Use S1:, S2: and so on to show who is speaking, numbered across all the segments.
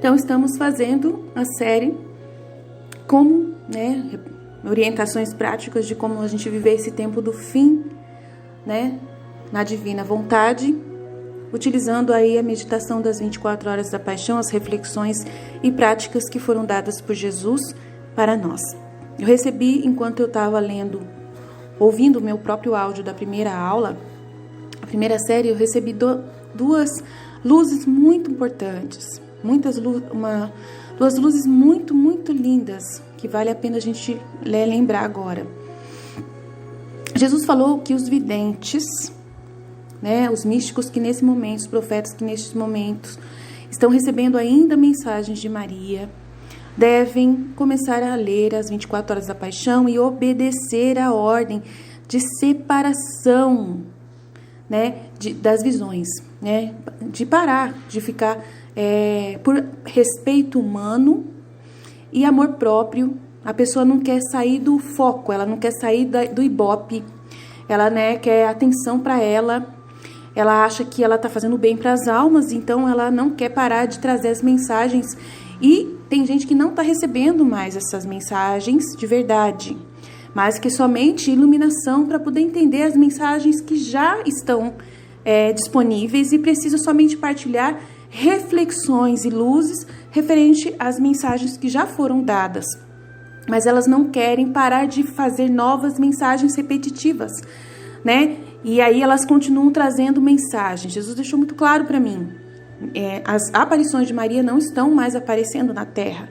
S1: Então, estamos fazendo a série como, orientações práticas de como a gente viver esse tempo do fim, na divina vontade, utilizando aí a meditação das 24 horas da paixão, as reflexões e práticas que foram dadas por Jesus para nós. Eu recebi, enquanto eu estava ouvindo o meu próprio áudio da primeira aula, a primeira série, eu recebi duas luzes muito importantes, duas luzes muito, muito lindas, que vale a pena a gente lembrar agora. Jesus falou que os videntes, os místicos que nesse momento, os profetas que nestes momentos estão recebendo ainda mensagens de Maria, devem começar a ler as 24 horas da paixão e obedecer a ordem de separação, das visões, de parar, de ficar por respeito humano e amor próprio. A pessoa não quer sair do foco, ela não quer sair do ibope, ela quer atenção para ela. Ela acha que ela está fazendo bem para as almas, então ela não quer parar de trazer as mensagens. E tem gente que não está recebendo mais essas mensagens de verdade, mas que somente iluminação para poder entender as mensagens que já estão disponíveis e precisa somente partilhar reflexões e luzes referente às mensagens que já foram dadas. Mas elas não querem parar de fazer novas mensagens repetitivas, E aí elas continuam trazendo mensagens. Jesus deixou muito claro para mim. As aparições de Maria não estão mais aparecendo na Terra.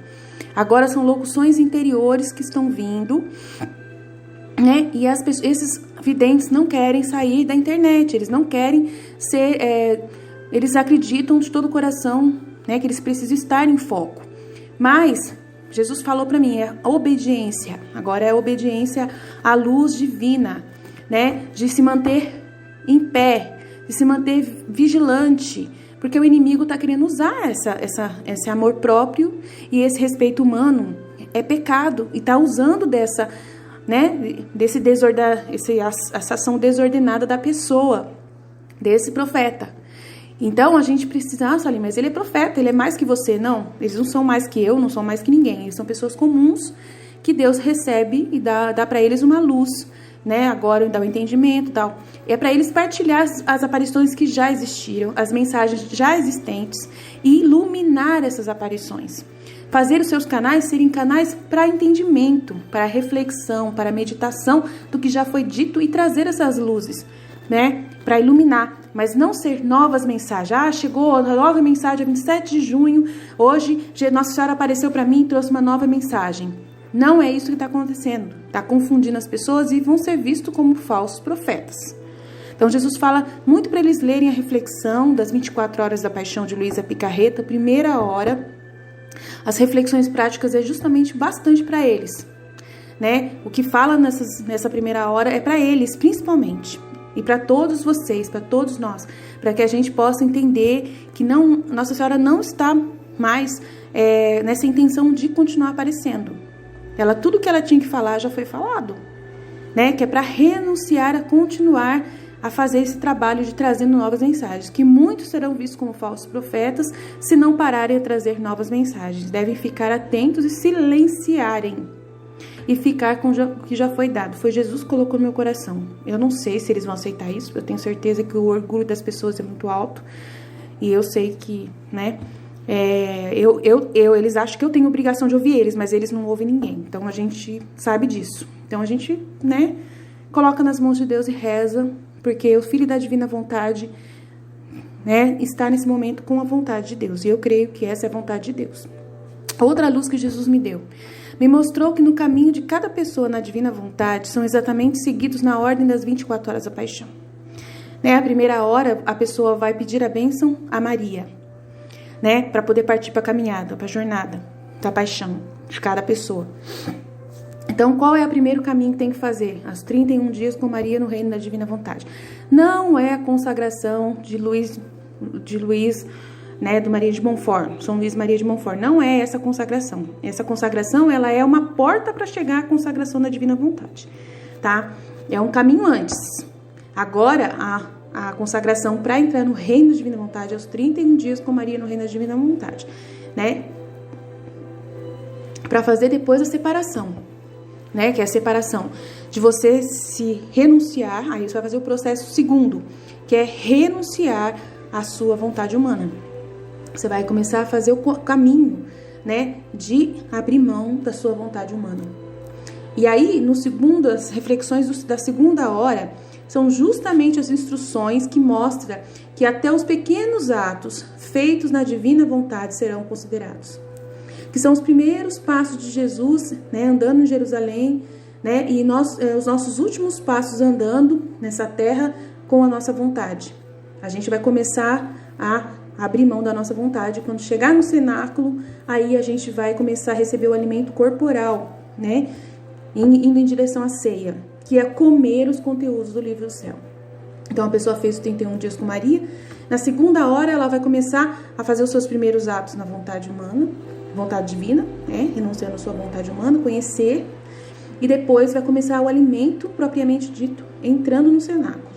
S1: Agora são locuções interiores que estão vindo, E esses videntes não querem sair da internet. Eles não querem ser... eles acreditam de todo o coração, que eles precisam estar em foco. Mas Jesus falou para mim, é obediência. Agora é obediência à luz divina, de se manter em pé, de se manter vigilante, porque o inimigo está querendo usar esse amor próprio e esse respeito humano. É pecado e está usando essa ação desordenada da pessoa, desse profeta. Então a gente precisa, Salim, mas ele é profeta, ele é mais que você. Não, eles não são mais que eu, não são mais que ninguém. Eles são pessoas comuns que Deus recebe e dá para eles uma luz, agora dá o entendimento e tal. É para eles partilhar as aparições que já existiram, as mensagens já existentes e iluminar essas aparições. Fazer os seus canais serem canais para entendimento, para reflexão, para meditação do que já foi dito e trazer essas luzes, para iluminar, mas não ser novas mensagens. Chegou a nova mensagem, 27 de junho, hoje Nossa Senhora apareceu para mim e trouxe uma nova mensagem. Não é isso que está acontecendo. Está confundindo as pessoas e vão ser vistos como falsos profetas. Então Jesus fala muito para eles lerem a reflexão das 24 horas da paixão de Luísa Picarreta, primeira hora. As reflexões práticas é justamente bastante para eles, O que fala nessa primeira hora é para eles, principalmente. E para todos vocês, para todos nós, para que a gente possa entender que Nossa Senhora não está mais nessa intenção de continuar aparecendo. Tudo que ela tinha que falar já foi falado, que é para renunciar a continuar a fazer esse trabalho de trazendo novas mensagens, que muitos serão vistos como falsos profetas se não pararem a trazer novas mensagens. Devem ficar atentos e silenciarem e ficar com o que já foi dado. Foi Jesus que colocou no meu coração. Eu não sei se eles vão aceitar isso, eu tenho certeza que o orgulho das pessoas é muito alto e eu sei que, eles acham que eu tenho obrigação de ouvir eles, mas eles não ouvem ninguém. Então a gente sabe disso. Então a gente, coloca nas mãos de Deus e reza, porque o Filho da Divina Vontade, está nesse momento com a vontade de Deus. E eu creio que essa é a vontade de Deus. Outra luz que Jesus me deu. Me mostrou que no caminho de cada pessoa na Divina Vontade são exatamente seguidos na ordem das 24 horas da paixão. A primeira hora, a pessoa vai pedir a bênção a Maria, para poder partir para a caminhada, para a jornada da paixão de cada pessoa. Então, qual é o primeiro caminho que tem que fazer? As 31 dias com Maria no reino da Divina Vontade. Não é a consagração de Luís, do Maria de Montfort, São Luís Maria de Montfort. Não é essa consagração. Essa consagração, ela é uma porta para chegar à consagração da Divina Vontade, tá? É um caminho antes. Agora, a consagração para entrar no reino da divina vontade aos 31 dias com Maria no reino da divina vontade, né? Para fazer depois a separação, né? Que é a separação de você se renunciar, aí você vai fazer o processo segundo, que é renunciar à sua vontade humana. Você vai começar a fazer o caminho, né? De abrir mão da sua vontade humana. E aí, no segundo, as reflexões da segunda hora são justamente as instruções que mostram que até os pequenos atos feitos na divina vontade serão considerados. Que são os primeiros passos de Jesus, né, andando em Jerusalém, né, e os nossos últimos passos andando nessa terra com a nossa vontade. A gente vai começar a abrir mão da nossa vontade. Quando chegar no cenáculo, aí a gente vai começar a receber o alimento corporal, né, indo em direção à ceia, que é comer os conteúdos do livro do céu. Então a pessoa fez os 31 dias com Maria. Na segunda hora ela vai começar a fazer os seus primeiros atos na vontade humana, vontade divina, né? Renunciando à sua vontade humana, conhecer. E depois vai começar o alimento propriamente dito, entrando no cenáculo.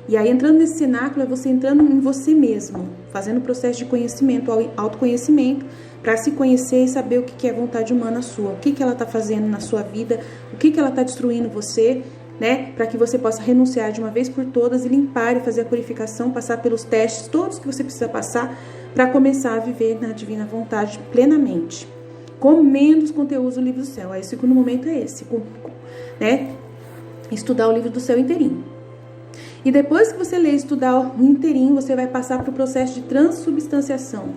S1: E aí entrando nesse cenáculo é você entrando em você mesmo, fazendo o processo de conhecimento, autoconhecimento, para se conhecer e saber o que é vontade humana sua, o que ela está fazendo na sua vida, o que ela está destruindo você, né? Para que você possa renunciar de uma vez por todas e limpar e fazer a purificação, passar pelos testes todos que você precisa passar para começar a viver na divina vontade plenamente, comendo os conteúdos do livro do céu. Aí o segundo momento é esse, né? Estudar o livro do céu inteirinho. E depois que você ler e estudar o inteirinho, você vai passar para o processo de transubstanciação,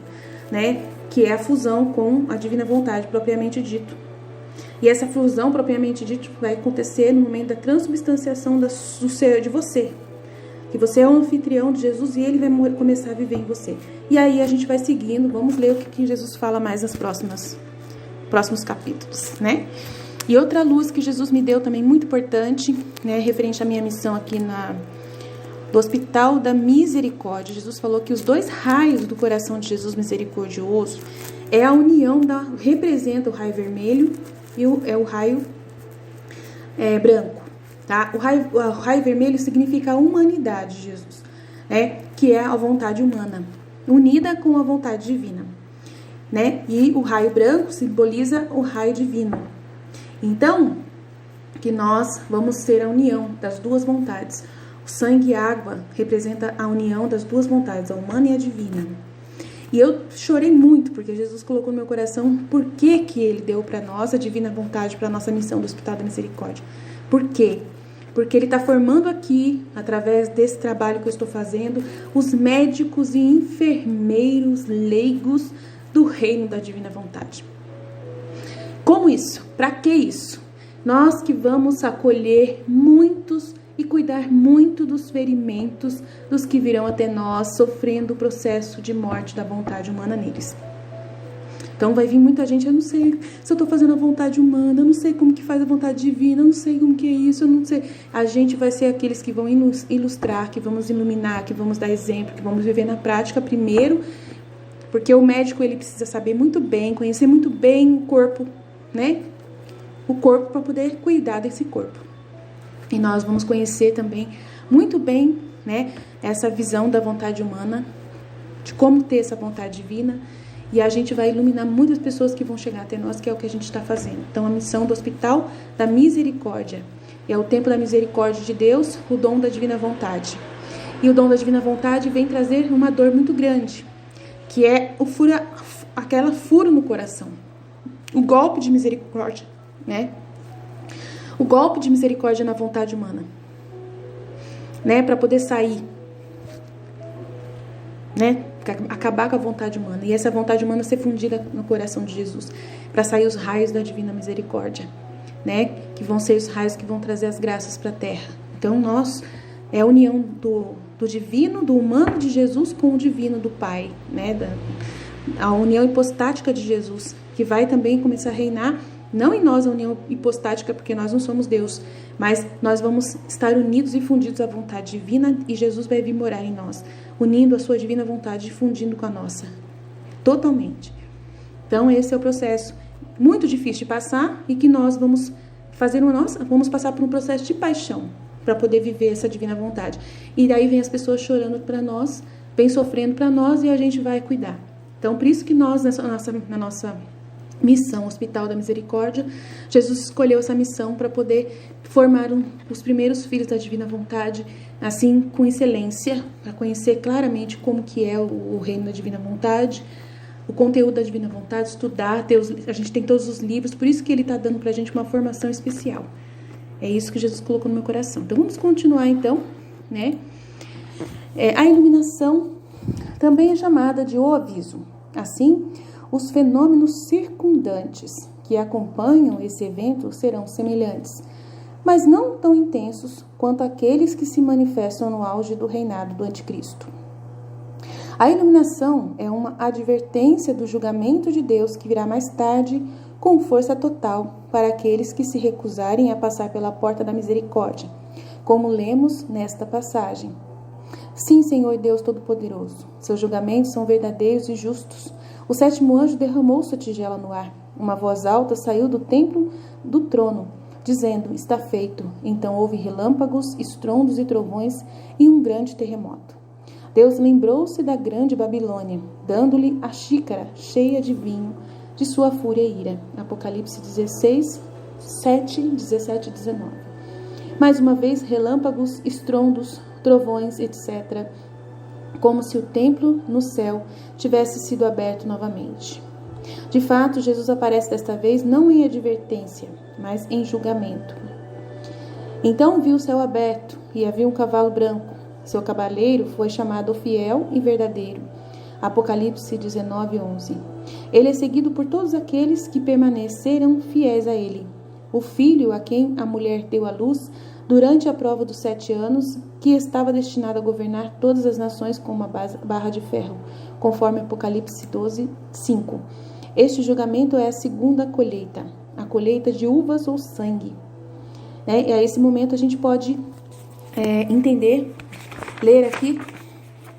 S1: né? Que é a fusão com a divina vontade propriamente dito. E essa fusão propriamente dito vai acontecer no momento da transubstanciação do ser de você. Que você é o anfitrião de Jesus e ele vai começar a viver em você. E aí a gente vai seguindo, vamos ler o que Jesus fala mais nos próximos capítulos, né? E outra luz que Jesus me deu também muito importante, né, referente à minha missão aqui do Hospital da Misericórdia. Jesus falou que os 2 raios do coração de Jesus misericordioso é a união representa o raio vermelho e o raio branco, tá? O raio vermelho significa a humanidade de Jesus, né? Que é a vontade humana, unida com a vontade divina, né? E o raio branco simboliza o raio divino. Então, que nós vamos ter a união das duas vontades. O sangue e a água representa a união das duas vontades, a humana e a divina. E eu chorei muito, porque Jesus colocou no meu coração por que ele deu para nós a divina vontade, para a nossa missão do Hospital da Misericórdia. Por quê? Porque ele está formando aqui, através desse trabalho que eu estou fazendo, os médicos e enfermeiros leigos do reino da divina vontade. Como isso? Para que isso? Nós que vamos acolher muitos e cuidar muito dos ferimentos dos que virão até nós, sofrendo o processo de morte da vontade humana neles. Então vai vir muita gente, eu não sei se eu estou fazendo a vontade humana, eu não sei como que faz a vontade divina, eu não sei como que é isso, eu não sei. A gente vai ser aqueles que vão ilustrar, que vamos iluminar, que vamos dar exemplo, que vamos viver na prática primeiro, porque o médico ele precisa saber muito bem, conhecer muito bem o corpo, né? O corpo para poder cuidar desse corpo. E nós vamos conhecer também muito bem, né, essa visão da vontade humana, de como ter essa vontade divina, e a gente vai iluminar muitas pessoas que vão chegar até nós, que é o que a gente está fazendo. Então, a missão do Hospital da Misericórdia é o tempo da misericórdia de Deus, o dom da divina vontade. E o dom da divina vontade vem trazer uma dor muito grande, que é aquela furo no coração, o golpe de misericórdia, né? O golpe de misericórdia na vontade humana, né? Para poder sair, né? Acabar com a vontade humana. E essa vontade humana ser fundida no coração de Jesus, para sair os raios da divina misericórdia, né? Que vão ser os raios que vão trazer as graças para a terra. Então, é a união do divino, do humano de Jesus com o divino do Pai, né? A união hipostática de Jesus, que vai também começar a reinar. Não em nós a união hipostática, porque nós não somos Deus, mas nós vamos estar unidos e fundidos à vontade divina e Jesus vai vir morar em nós, unindo a sua divina vontade e fundindo com a nossa, totalmente. Então esse é o processo muito difícil de passar e que nós vamos passar por um processo de paixão, para poder viver essa divina vontade. E daí vem as pessoas chorando para nós, vem sofrendo para nós e a gente vai cuidar. Então, por isso que nós, na nossa missão Hospital da Misericórdia, Jesus escolheu essa missão para poder formar os primeiros filhos da divina vontade, assim, com excelência, para conhecer claramente como que é o reino da divina vontade, o conteúdo da divina vontade, estudar, a gente tem todos os livros, por isso que ele está dando para a gente uma formação especial. É isso que Jesus colocou no meu coração. Então, vamos continuar, então, né? A iluminação também é chamada de o aviso. Assim, os fenômenos circundantes que acompanham esse evento serão semelhantes, mas não tão intensos quanto aqueles que se manifestam no auge do reinado do Anticristo. A iluminação é uma advertência do julgamento de Deus que virá mais tarde com força total para aqueles que se recusarem a passar pela porta da misericórdia, como lemos nesta passagem. Sim, Senhor Deus Todo-Poderoso, seus julgamentos são verdadeiros e justos. O sétimo anjo derramou sua tigela no ar. Uma voz alta saiu do templo do trono, dizendo, está feito. Então houve relâmpagos, estrondos e trovões e um grande terremoto. Deus lembrou-se da grande Babilônia, dando-lhe a xícara cheia de vinho de sua fúria e ira. Apocalipse 16, 7, 17 e 19. Mais uma vez, relâmpagos, estrondos, trovões, etc., como se o templo no céu tivesse sido aberto novamente. De fato, Jesus aparece desta vez não em advertência, mas em julgamento. Então viu o céu aberto e havia um cavalo branco. Seu cavaleiro foi chamado Fiel e Verdadeiro. Apocalipse 19, 11. Ele é seguido por todos aqueles que permaneceram fiéis a ele. O filho a quem a mulher deu à luz durante a prova dos 7 anos, que estava destinado a governar todas as nações com uma barra de ferro, conforme Apocalipse 12, 5. Este julgamento é a segunda colheita, a colheita de uvas ou sangue. E a esse momento a gente pode entender, ler aqui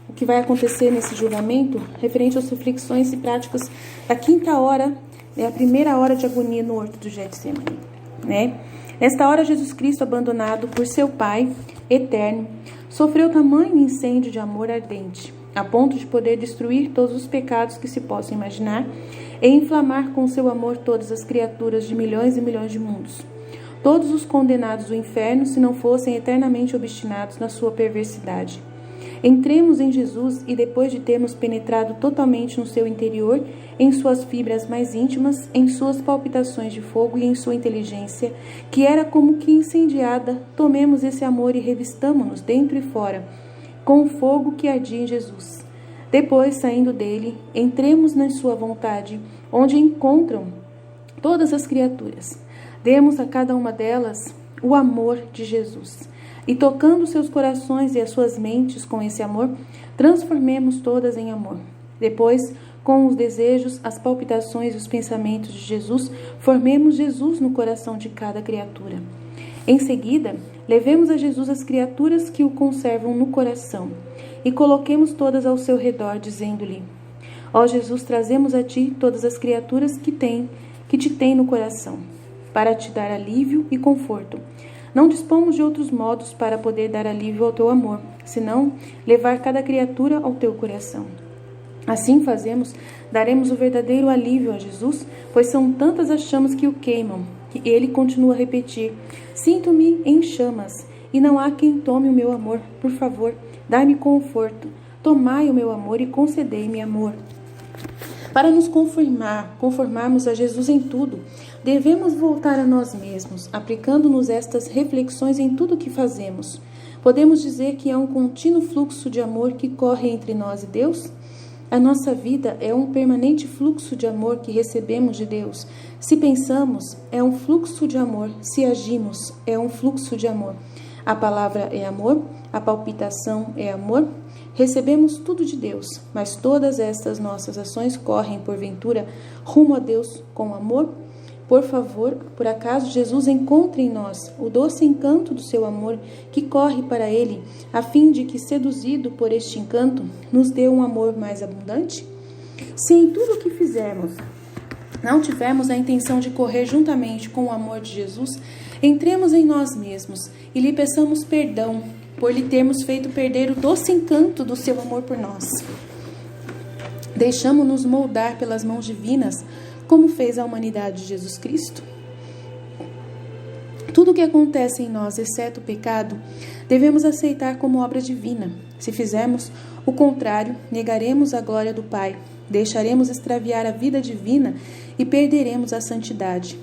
S1: o que vai acontecer nesse julgamento, referente às reflexões e práticas da quinta hora, a primeira hora de agonia no horto do Getsemane, né? Nesta hora, Jesus Cristo, abandonado por seu Pai eterno, sofreu tamanho incêndio de amor ardente, a ponto de poder destruir todos os pecados que se possam imaginar e inflamar com seu amor todas as criaturas de milhões e milhões de mundos. Todos os condenados do inferno, se não fossem eternamente obstinados na sua perversidade. Entremos em Jesus e, depois de termos penetrado totalmente no seu interior, em suas fibras mais íntimas, em suas palpitações de fogo e em sua inteligência, que era como que incendiada, tomemos esse amor e revistamo-nos dentro e fora, com o fogo que ardia em Jesus. Depois, saindo dele, entremos na sua vontade, onde encontram todas as criaturas. Demos a cada uma delas o amor de Jesus. E tocando seus corações e as suas mentes com esse amor, transformemos todas em amor. Depois, com os desejos, as palpitações e os pensamentos de Jesus, formemos Jesus no coração de cada criatura. Em seguida, levemos a Jesus as criaturas que o conservam no coração e coloquemos todas ao seu redor, dizendo-lhe: ó Jesus, trazemos a ti todas as criaturas que te têm no coração, para te dar alívio e conforto. Não dispomos de outros modos para poder dar alívio ao teu amor, senão levar cada criatura ao teu coração. Assim daremos o verdadeiro alívio a Jesus, pois são tantas as chamas que o queimam. E ele continua a repetir: sinto-me em chamas, e não há quem tome o meu amor. Por favor, dai-me conforto. Tomai o meu amor e concedei-me amor. Para nos conformarmos a Jesus em tudo, devemos voltar a nós mesmos, aplicando-nos estas reflexões em tudo o que fazemos. Podemos dizer que há um contínuo fluxo de amor que corre entre nós e Deus? A nossa vida é um permanente fluxo de amor que recebemos de Deus. Se pensamos, é um fluxo de amor. Se agimos, é um fluxo de amor. A palavra é amor, a palpitação é amor. Recebemos tudo de Deus, mas todas estas nossas ações correm, porventura, rumo a Deus com amor? Por favor, por acaso Jesus encontre em nós o doce encanto do seu amor que corre para Ele, a fim de que, seduzido por este encanto, nos dê um amor mais abundante? Se em tudo o que fizermos não tivermos a intenção de correr juntamente com o amor de Jesus, Entremos em nós mesmos e lhe peçamos perdão por lhe termos feito perder o doce encanto do seu amor por nós. Deixamo-nos moldar pelas mãos divinas, como fez a humanidade de Jesus Cristo? Tudo o que acontece em nós, exceto o pecado, devemos aceitar como obra divina. Se fizermos o contrário, negaremos a glória do Pai, deixaremos extraviar a vida divina e perderemos a santidade.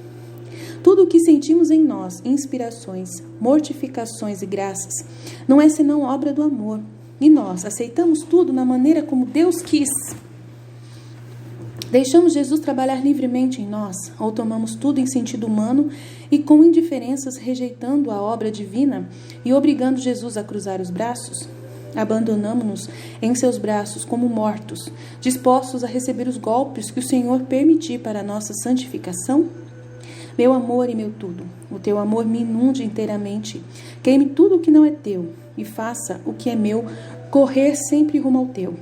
S1: Tudo o que sentimos em nós, inspirações, mortificações e graças, não é senão obra do amor. E nós aceitamos tudo na maneira como Deus quis. Deixamos Jesus trabalhar livremente em nós, ou tomamos tudo em sentido humano e com indiferenças rejeitando a obra divina e obrigando Jesus a cruzar os braços? Abandonamo-nos em seus braços como mortos, dispostos a receber os golpes que o Senhor permitir para a nossa santificação? Meu amor e meu tudo, o teu amor me inunde inteiramente, queime tudo o que não é teu e faça o que é meu correr sempre rumo ao teu,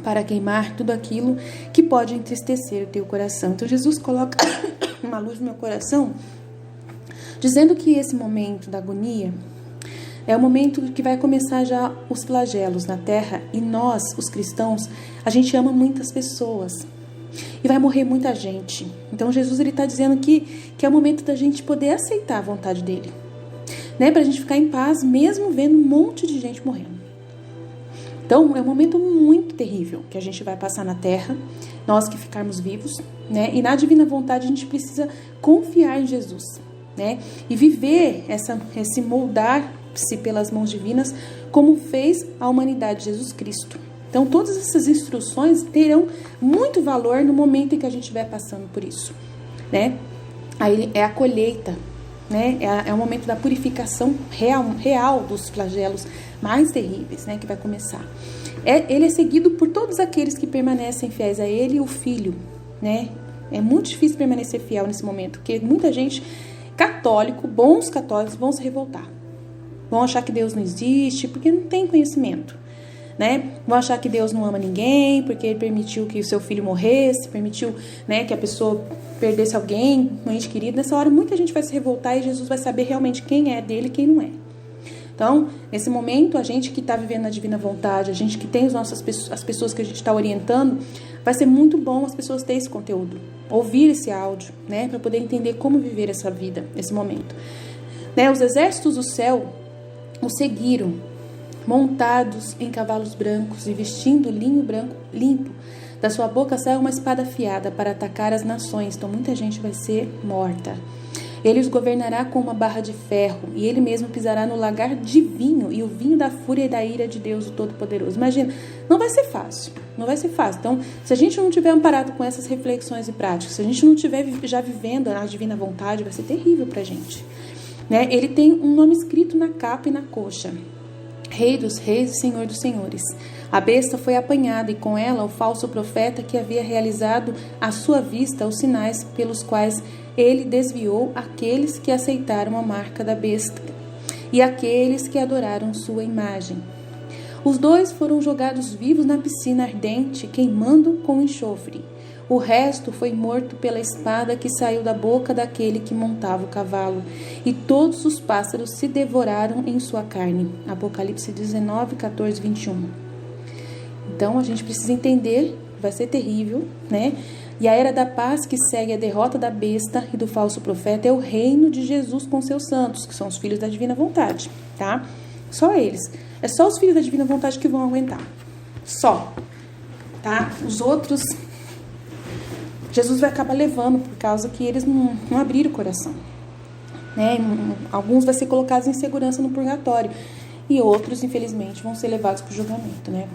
S1: para queimar tudo aquilo que pode entristecer o teu coração. Então Jesus coloca uma luz no meu coração, dizendo que esse momento da agonia é o momento que vai começar já os flagelos na terra, e nós, os cristãos, a gente ama muitas pessoas e vai morrer muita gente. Então Jesus está dizendo que é o momento da gente poder aceitar a vontade dele, né? Para a gente ficar em paz mesmo vendo um monte de gente morrendo. Então é um momento muito terrível que a gente vai passar na terra, nós que ficarmos vivos, né? E na divina vontade a gente precisa confiar em Jesus, né? E viver esse moldar-se pelas mãos divinas, como fez a humanidade de Jesus Cristo. Então todas essas instruções terão muito valor no momento em que a gente estiver passando por isso, né? Aí é a colheita, né? É o momento da purificação real dos flagelos mais terríveis, né? Que vai começar. Ele é seguido por todos aqueles que permanecem fiéis a ele e o Filho, né? É muito difícil permanecer fiel nesse momento, porque muita gente católico, bons católicos, vão se revoltar. Vão achar que Deus não existe, porque não tem conhecimento, né? Vão achar que Deus não ama ninguém, porque ele permitiu que o seu filho morresse, permitiu, né, que a pessoa perdesse alguém, um ente querido. Nessa hora, muita gente vai se revoltar e Jesus vai saber realmente quem é dele e quem não é. Então, nesse momento, a gente que está vivendo na divina vontade, a gente que tem as pessoas que a gente está orientando, vai ser muito bom as pessoas terem esse conteúdo, ouvir esse áudio, né, para poder entender como viver essa vida, esse momento. Né, os exércitos do céu o seguiram, montados em cavalos brancos e vestindo linho branco limpo. Da sua boca sai uma espada afiada para atacar as nações. Então muita gente vai ser morta. Ele os governará com uma barra de ferro, e ele mesmo pisará no lagar de vinho, e o vinho da fúria e da ira de Deus, o Todo-Poderoso. Imagina, não vai ser fácil, não vai ser fácil. Então, se a gente não tiver amparado com essas reflexões e práticas, se a gente não estiver já vivendo a divina vontade, vai ser terrível pra gente, né? Ele tem um nome escrito na capa e na coxa: Rei dos Reis e Senhor dos Senhores. A besta foi apanhada, e com ela o falso profeta que havia realizado à sua vista os sinais pelos quais ele desviou aqueles que aceitaram a marca da besta e aqueles que adoraram sua imagem. Os dois foram jogados vivos na piscina ardente, queimando com enxofre. O resto foi morto pela espada que saiu da boca daquele que montava o cavalo, e todos os pássaros se devoraram em sua carne. Apocalipse 19, 14, 21. Então a gente precisa entender, vai ser terrível, né? E a era da paz que segue a derrota da besta e do falso profeta é o reino de Jesus com seus santos, que são os filhos da divina vontade, tá? Só eles. É só os filhos da divina vontade que vão aguentar. Só. Tá? Os outros, Jesus vai acabar levando, por causa que eles não abriram o coração, né? Alguns vão ser colocados em segurança no purgatório, e outros, infelizmente, vão ser levados para o julgamento, né?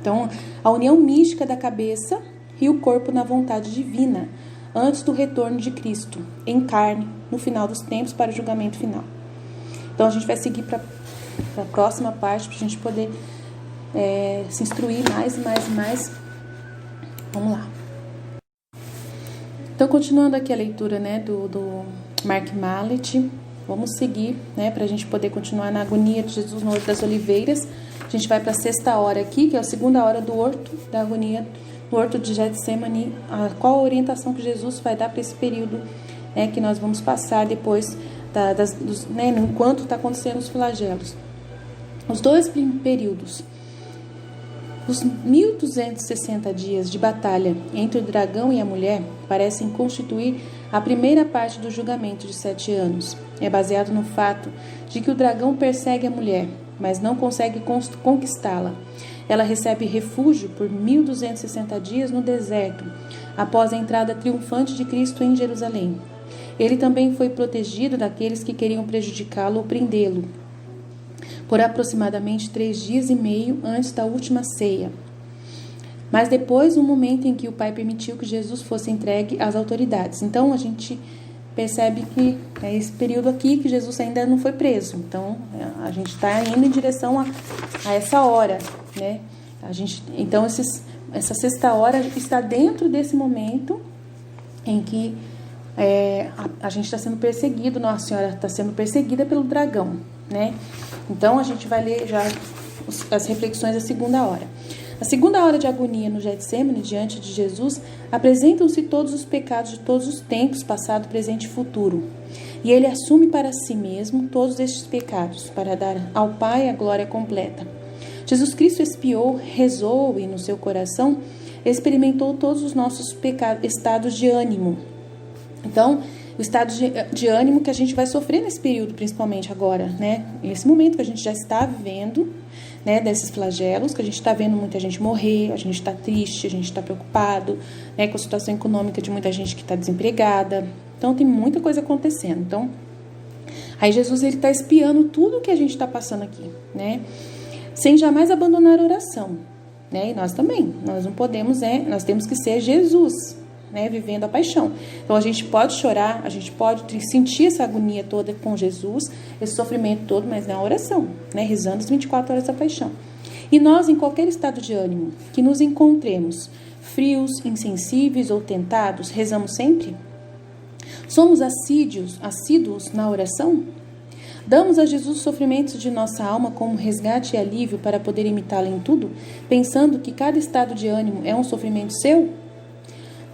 S1: Então, a união mística da cabeça e o corpo na vontade divina, antes do retorno de Cristo, em carne, no final dos tempos, para o julgamento final. Então, a gente vai seguir para a próxima parte, para a gente poder se instruir mais e mais e mais. Vamos lá. Então, continuando aqui a leitura, né, do Mark Mallet, vamos seguir, né, para a gente poder continuar na agonia de Jesus no Horto das Oliveiras. A gente vai para a 6ª hora aqui, que é a 2ª hora do horto da agonia, no Horto de Getsemane. Qual a orientação que Jesus vai dar para esse período, né, que nós vamos passar depois enquanto está acontecendo os flagelos. Os dois períodos, os 1260 dias de batalha entre o dragão e a mulher, parecem constituir a primeira parte do julgamento de 7 anos. É baseado no fato de que o dragão persegue a mulher, mas não consegue conquistá-la. Ela recebe refúgio por 1260 dias no deserto, após a entrada triunfante de Cristo em Jerusalém. Ele também foi protegido daqueles que queriam prejudicá-lo ou prendê-lo, por aproximadamente 3 dias e meio antes da última ceia. Mas depois, no momento em que o Pai permitiu que Jesus fosse entregue às autoridades. Então, a gente percebe que é esse período aqui que Jesus ainda não foi preso. Então, a gente está indo em direção a essa hora, né? Então, essa sexta hora está dentro desse momento em que a gente está sendo perseguido, Nossa Senhora está sendo perseguida pelo dragão, né? Então, a gente vai ler já as reflexões da segunda hora. Na segunda hora de agonia no Getsêmani, diante de Jesus, apresentam-se todos os pecados de todos os tempos, passado, presente e futuro. E ele assume para si mesmo todos estes pecados, para dar ao Pai a glória completa. Jesus Cristo expiou, rezou e, no seu coração, experimentou todos os nossos estados de ânimo. Então, o estado de ânimo que a gente vai sofrer nesse período, principalmente agora, né? Nesse momento que a gente já está vivendo, né, desses flagelos, que a gente está vendo muita gente morrer, a gente está triste, a gente está preocupado, né, com a situação econômica de muita gente que está desempregada. Então, tem muita coisa acontecendo. Então, aí Jesus está espiando tudo que a gente está passando aqui, né? Sem jamais abandonar a oração, né? E nós também, nós não podemos, nós temos que ser Jesus, né, vivendo a paixão. Então a gente pode chorar, a gente pode sentir essa agonia toda com Jesus, esse sofrimento todo, mas na oração, né, rezando as 24 horas da paixão. E nós, em qualquer estado de ânimo que nos encontremos, frios, insensíveis ou tentados, rezamos sempre? Somos assíduos na oração? Damos a Jesus os sofrimentos de nossa alma como resgate e alívio para poder imitá-lo em tudo, pensando que cada estado de ânimo é um sofrimento seu?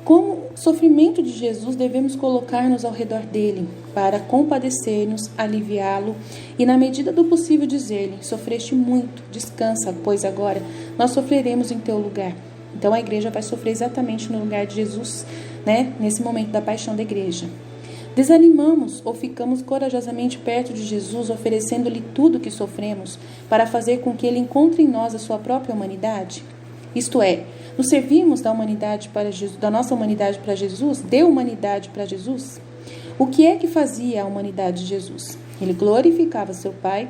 S1: Como sofrimento de Jesus, devemos colocar-nos ao redor dele, para compadecer-nos, aliviá-lo e, na medida do possível, dizer-lhe: sofreste muito, descansa, pois agora nós sofreremos em teu lugar. Então a igreja vai sofrer exatamente no lugar de Jesus, né? Nesse momento da paixão da igreja. Desanimamos ou ficamos corajosamente perto de Jesus, oferecendo-lhe tudo o que sofremos, para fazer com que ele encontre em nós a sua própria humanidade? Isto é, nos servimos da humanidade para Jesus, da nossa humanidade para Jesus, de humanidade para Jesus? O que é que fazia a humanidade de Jesus? Ele glorificava seu Pai,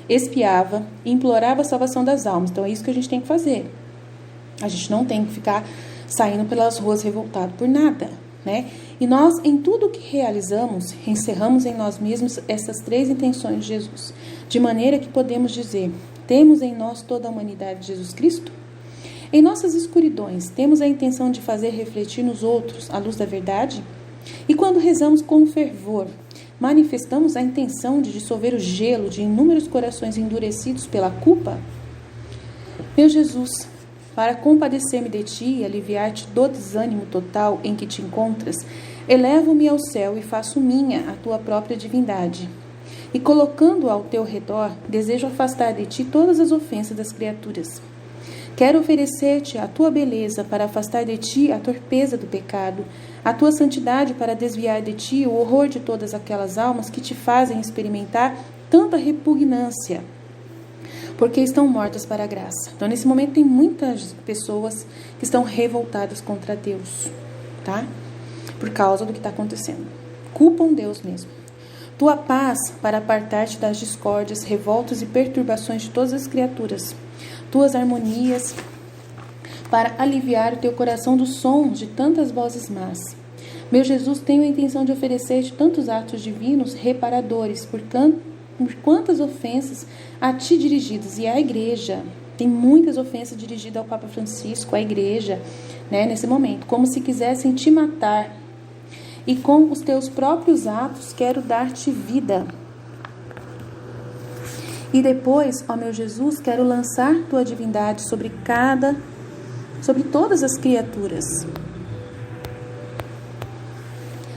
S1: expiava e implorava a salvação das almas. Então é isso que a gente tem que fazer. A gente não tem que ficar saindo pelas ruas revoltado por nada, né? E nós, em tudo o que realizamos, encerramos em nós mesmos essas 3 intenções de Jesus, de maneira que podemos dizer: temos em nós toda a humanidade de Jesus Cristo? Em nossas escuridões, temos a intenção de fazer refletir nos outros a luz da verdade? E quando rezamos com fervor, manifestamos a intenção de dissolver o gelo de inúmeros corações endurecidos pela culpa? Meu Jesus, para compadecer-me de ti e aliviar-te do desânimo total em que te encontras, elevo-me ao céu e faço minha a tua própria divindade. E colocando ao teu redor, desejo afastar de ti todas as ofensas das criaturas. Quero oferecer-te a tua beleza para afastar de ti a torpeza do pecado, a tua santidade para desviar de ti o horror de todas aquelas almas que te fazem experimentar tanta repugnância, porque estão mortas para a graça. Então, nesse momento, tem muitas pessoas que estão revoltadas contra Deus, tá? Por causa do que está acontecendo. Culpam Deus mesmo. Tua paz para apartar-te das discórdias, revoltas e perturbações de todas as criaturas. Tuas harmonias para aliviar o teu coração dos sons de tantas vozes más. Meu Jesus, tenho a intenção de oferecer-te tantos atos divinos reparadores por quantas ofensas a ti dirigidas e à igreja. Tem muitas ofensas dirigidas ao Papa Francisco, à igreja, né, nesse momento, como se quisessem te matar. E com os teus próprios atos quero dar-te vida. E depois, ó meu Jesus, quero lançar tua divindade sobre todas as criaturas.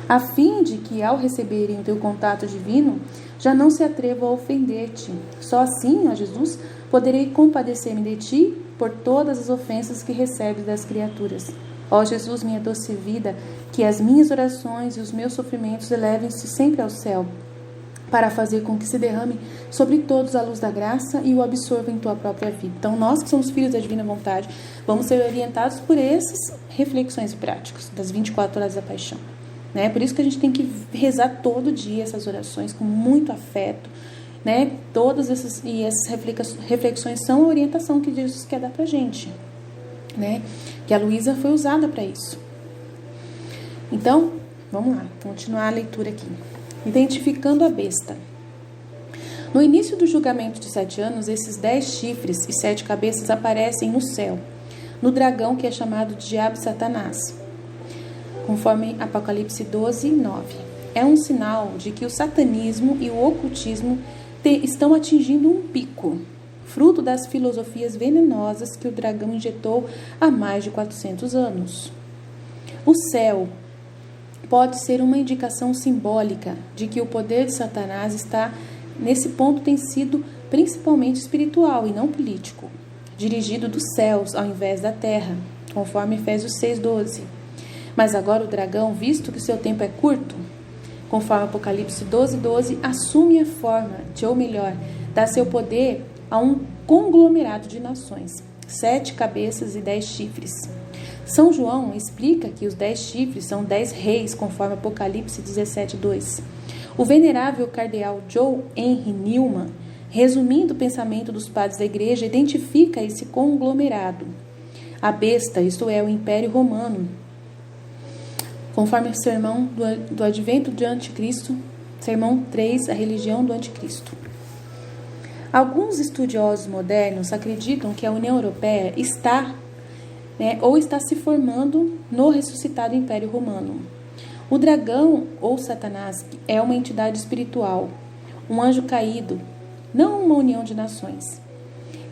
S1: a fim de que, ao receberem o teu contato divino, já não se atrevam a ofender-te. Só assim, ó Jesus, poderei compadecer-me de ti por todas as ofensas que recebes das criaturas. Ó Jesus, minha doce vida, que as minhas orações e os meus sofrimentos elevem-se sempre ao céu, para fazer com que se derrame sobre todos a luz da graça e o absorva em tua própria vida. Então, nós que somos filhos da divina vontade, vamos ser orientados por essas reflexões práticas das 24 horas da paixão. Né? Por isso que a gente tem que rezar todo dia essas orações com muito afeto. Né? Todas essas reflexões são a orientação que Jesus quer dar pra gente. Né? Que a Luísa foi usada para isso. Então, vamos lá, continuar a leitura aqui. Identificando a besta. No início do julgamento de 7 anos, esses 10 chifres e 7 cabeças aparecem no céu, no dragão que é chamado de Diabo e Satanás, conforme Apocalipse 12, 9. É um sinal de que o satanismo e o ocultismo estão atingindo um pico, fruto das filosofias venenosas que o dragão injetou há mais de 400 anos. O céu pode ser uma indicação simbólica de que o poder de Satanás está, nesse ponto, tem sido principalmente espiritual e não político, dirigido dos céus ao invés da terra, conforme Efésios 6:12. Mas agora o dragão, visto que seu tempo é curto, conforme Apocalipse 12:12, assume a forma de, ou melhor, dá seu poder a um conglomerado de nações, 7 cabeças e 10 chifres. São João explica que os 10 chifres são 10 reis, conforme Apocalipse 17:2. O venerável cardeal Joe Henry Newman, resumindo o pensamento dos padres da igreja, identifica esse conglomerado. A besta, isto é, o Império Romano, conforme o sermão do advento do anticristo, sermão 3, a religião do anticristo. Alguns estudiosos modernos acreditam que a União Europeia está se formando no ressuscitado Império Romano. O dragão, ou Satanás, é uma entidade espiritual, um anjo caído, não uma união de nações.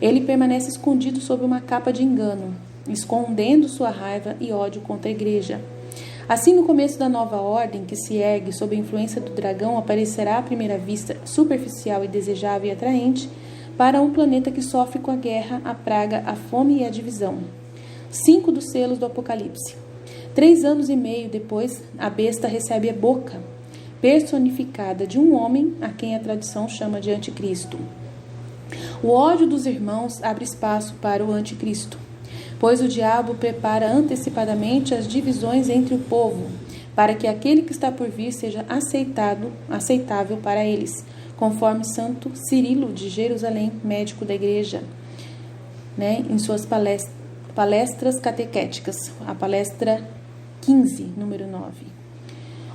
S1: Ele permanece escondido sob uma capa de engano, escondendo sua raiva e ódio contra a igreja. Assim, no começo da nova ordem que se ergue sob a influência do dragão, aparecerá à primeira vista superficial e desejável e atraente para um planeta que sofre com a guerra, a praga, a fome e a divisão. 5 dos selos do Apocalipse. 3 anos e meio depois, a besta recebe a boca personificada de um homem a quem a tradição chama de anticristo. O ódio dos irmãos abre espaço para o anticristo, pois o diabo prepara antecipadamente as divisões entre o povo, para que aquele que está por vir seja aceitável para eles, conforme Santo Cirilo de Jerusalém, médico da igreja, em suas palestras catequéticas, a palestra 15, número 9.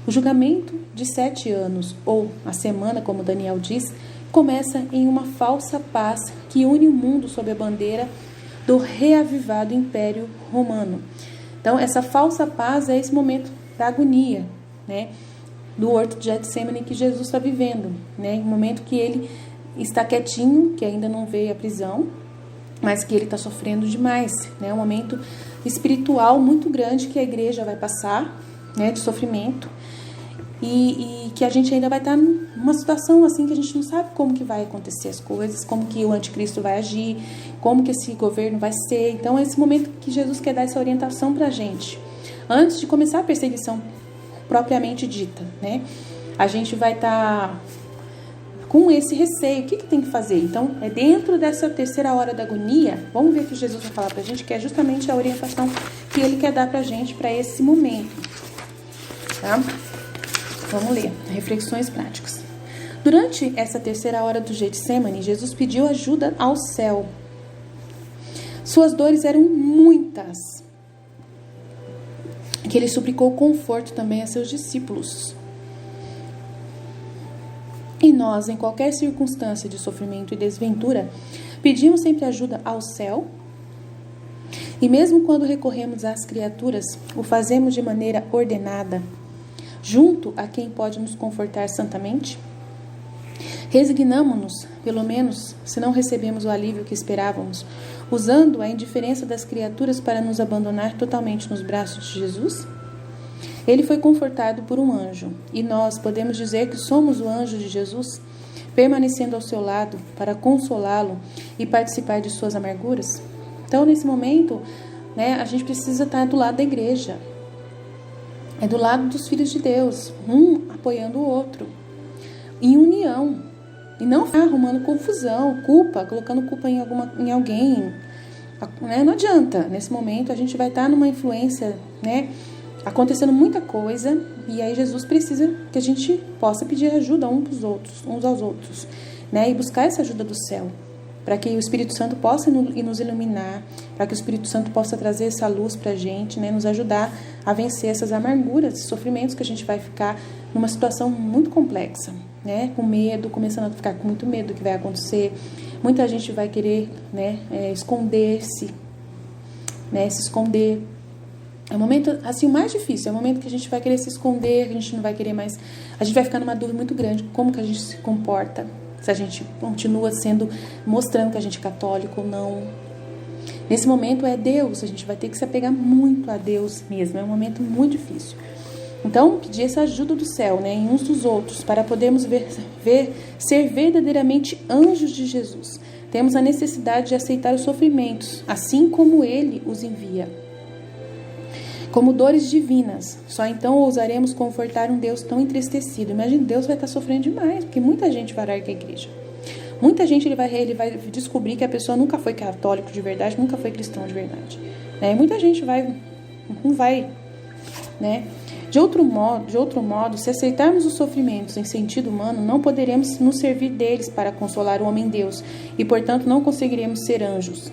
S1: O julgamento de 7 anos, ou a semana, como Daniel diz, começa em uma falsa paz que une o mundo sob a bandeira do reavivado Império Romano. Então, essa falsa paz é esse momento da agonia, do horto de Getsemane que Jesus está vivendo, um momento que ele está quietinho, que ainda não veio a prisão, mas que ele está sofrendo demais, um momento espiritual muito grande que a igreja vai passar, de sofrimento, e que a gente ainda vai estar numa situação assim que a gente não sabe como que vai acontecer as coisas, como que o anticristo vai agir, como que esse governo vai ser. Então é esse momento que Jesus quer dar essa orientação para a gente, antes de começar a perseguição propriamente dita, a gente vai estar com esse receio. O que tem que fazer? Então, é dentro dessa terceira hora da agonia, vamos ver o que Jesus vai falar pra gente, que é justamente a orientação que ele quer dar pra gente para esse momento. Tá? Vamos ler. Reflexões práticas. Durante essa terceira hora do Getsemane, Jesus pediu ajuda ao céu. Suas dores eram muitas, que ele suplicou conforto também a seus discípulos. E nós, em qualquer circunstância de sofrimento e desventura, pedimos sempre ajuda ao céu. E mesmo quando recorremos às criaturas, o fazemos de maneira ordenada, junto a quem pode nos confortar santamente. Resignamo-nos, pelo menos, se não recebemos o alívio que esperávamos, usando a indiferença das criaturas para nos abandonar totalmente nos braços de Jesus? Ele foi confortado por um anjo, e nós podemos dizer que somos o anjo de Jesus, permanecendo ao seu lado para consolá-lo e participar de suas amarguras? Então, nesse momento, né, a gente precisa estar do lado da igreja, é do lado dos filhos de Deus, um apoiando o outro, em união, e não arrumando confusão, culpa, colocando culpa em alguém, né? Não adianta. Nesse momento a gente vai estar numa influência, né, acontecendo muita coisa, e aí Jesus precisa que a gente possa pedir ajuda uns aos outros, né, e buscar essa ajuda do céu, para que o Espírito Santo possa nos iluminar, para que o Espírito Santo possa trazer essa luz para a gente, né, nos ajudar a vencer essas amarguras, esses sofrimentos que a gente vai ficar numa situação muito complexa, né, com medo, começando a ficar com muito medo do que vai acontecer. Muita gente vai querer, né, esconder-se, né, se esconder. É o momento, assim, o mais difícil, é o momento que a gente vai querer se esconder, a gente não vai querer mais, a gente vai ficar numa dúvida muito grande, como que a gente se comporta, se a gente continua mostrando que a gente é católico ou não. Nesse momento é Deus, a gente vai ter que se apegar muito a Deus mesmo, é um momento muito difícil. Então, pedir essa ajuda do céu, né, em uns dos outros, para podermos ser verdadeiramente anjos de Jesus. Temos a necessidade de aceitar os sofrimentos, assim como Ele os envia, como dores divinas. Só então ousaremos confortar um Deus tão entristecido. Imagina, Deus vai estar sofrendo demais, porque muita gente vai largar a igreja. Muita gente ele vai descobrir que a pessoa nunca foi católico de verdade, nunca foi cristão de verdade, né? E muita gente não vai, né? De outro modo, se aceitarmos os sofrimentos em sentido humano, não poderemos nos servir deles para consolar o homem-deus e, portanto, não conseguiremos ser anjos.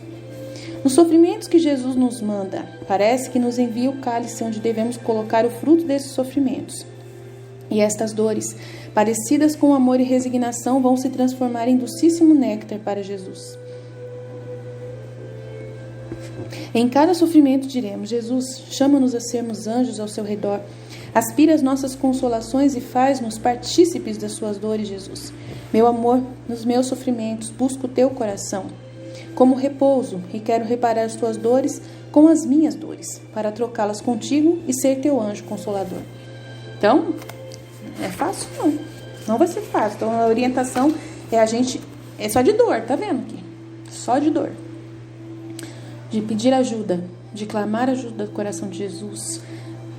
S1: Nos sofrimentos que Jesus nos manda, parece que nos envia o cálice onde devemos colocar o fruto desses sofrimentos. E estas dores, parecidas com amor e resignação, vão se transformar em docíssimo néctar para Jesus. Em cada sofrimento diremos: Jesus, chama-nos a sermos anjos ao seu redor. Aspira as nossas consolações e faz-nos partícipes das suas dores, Jesus. Meu amor, nos meus sofrimentos, busco o teu coração como repouso e quero reparar as tuas dores com as minhas dores, para trocá-las contigo e ser teu anjo consolador. Então, é fácil? Não vai ser fácil. Então, a orientação é só de dor, tá vendo aqui? Só de dor. De pedir ajuda, de clamar ajuda do coração de Jesus,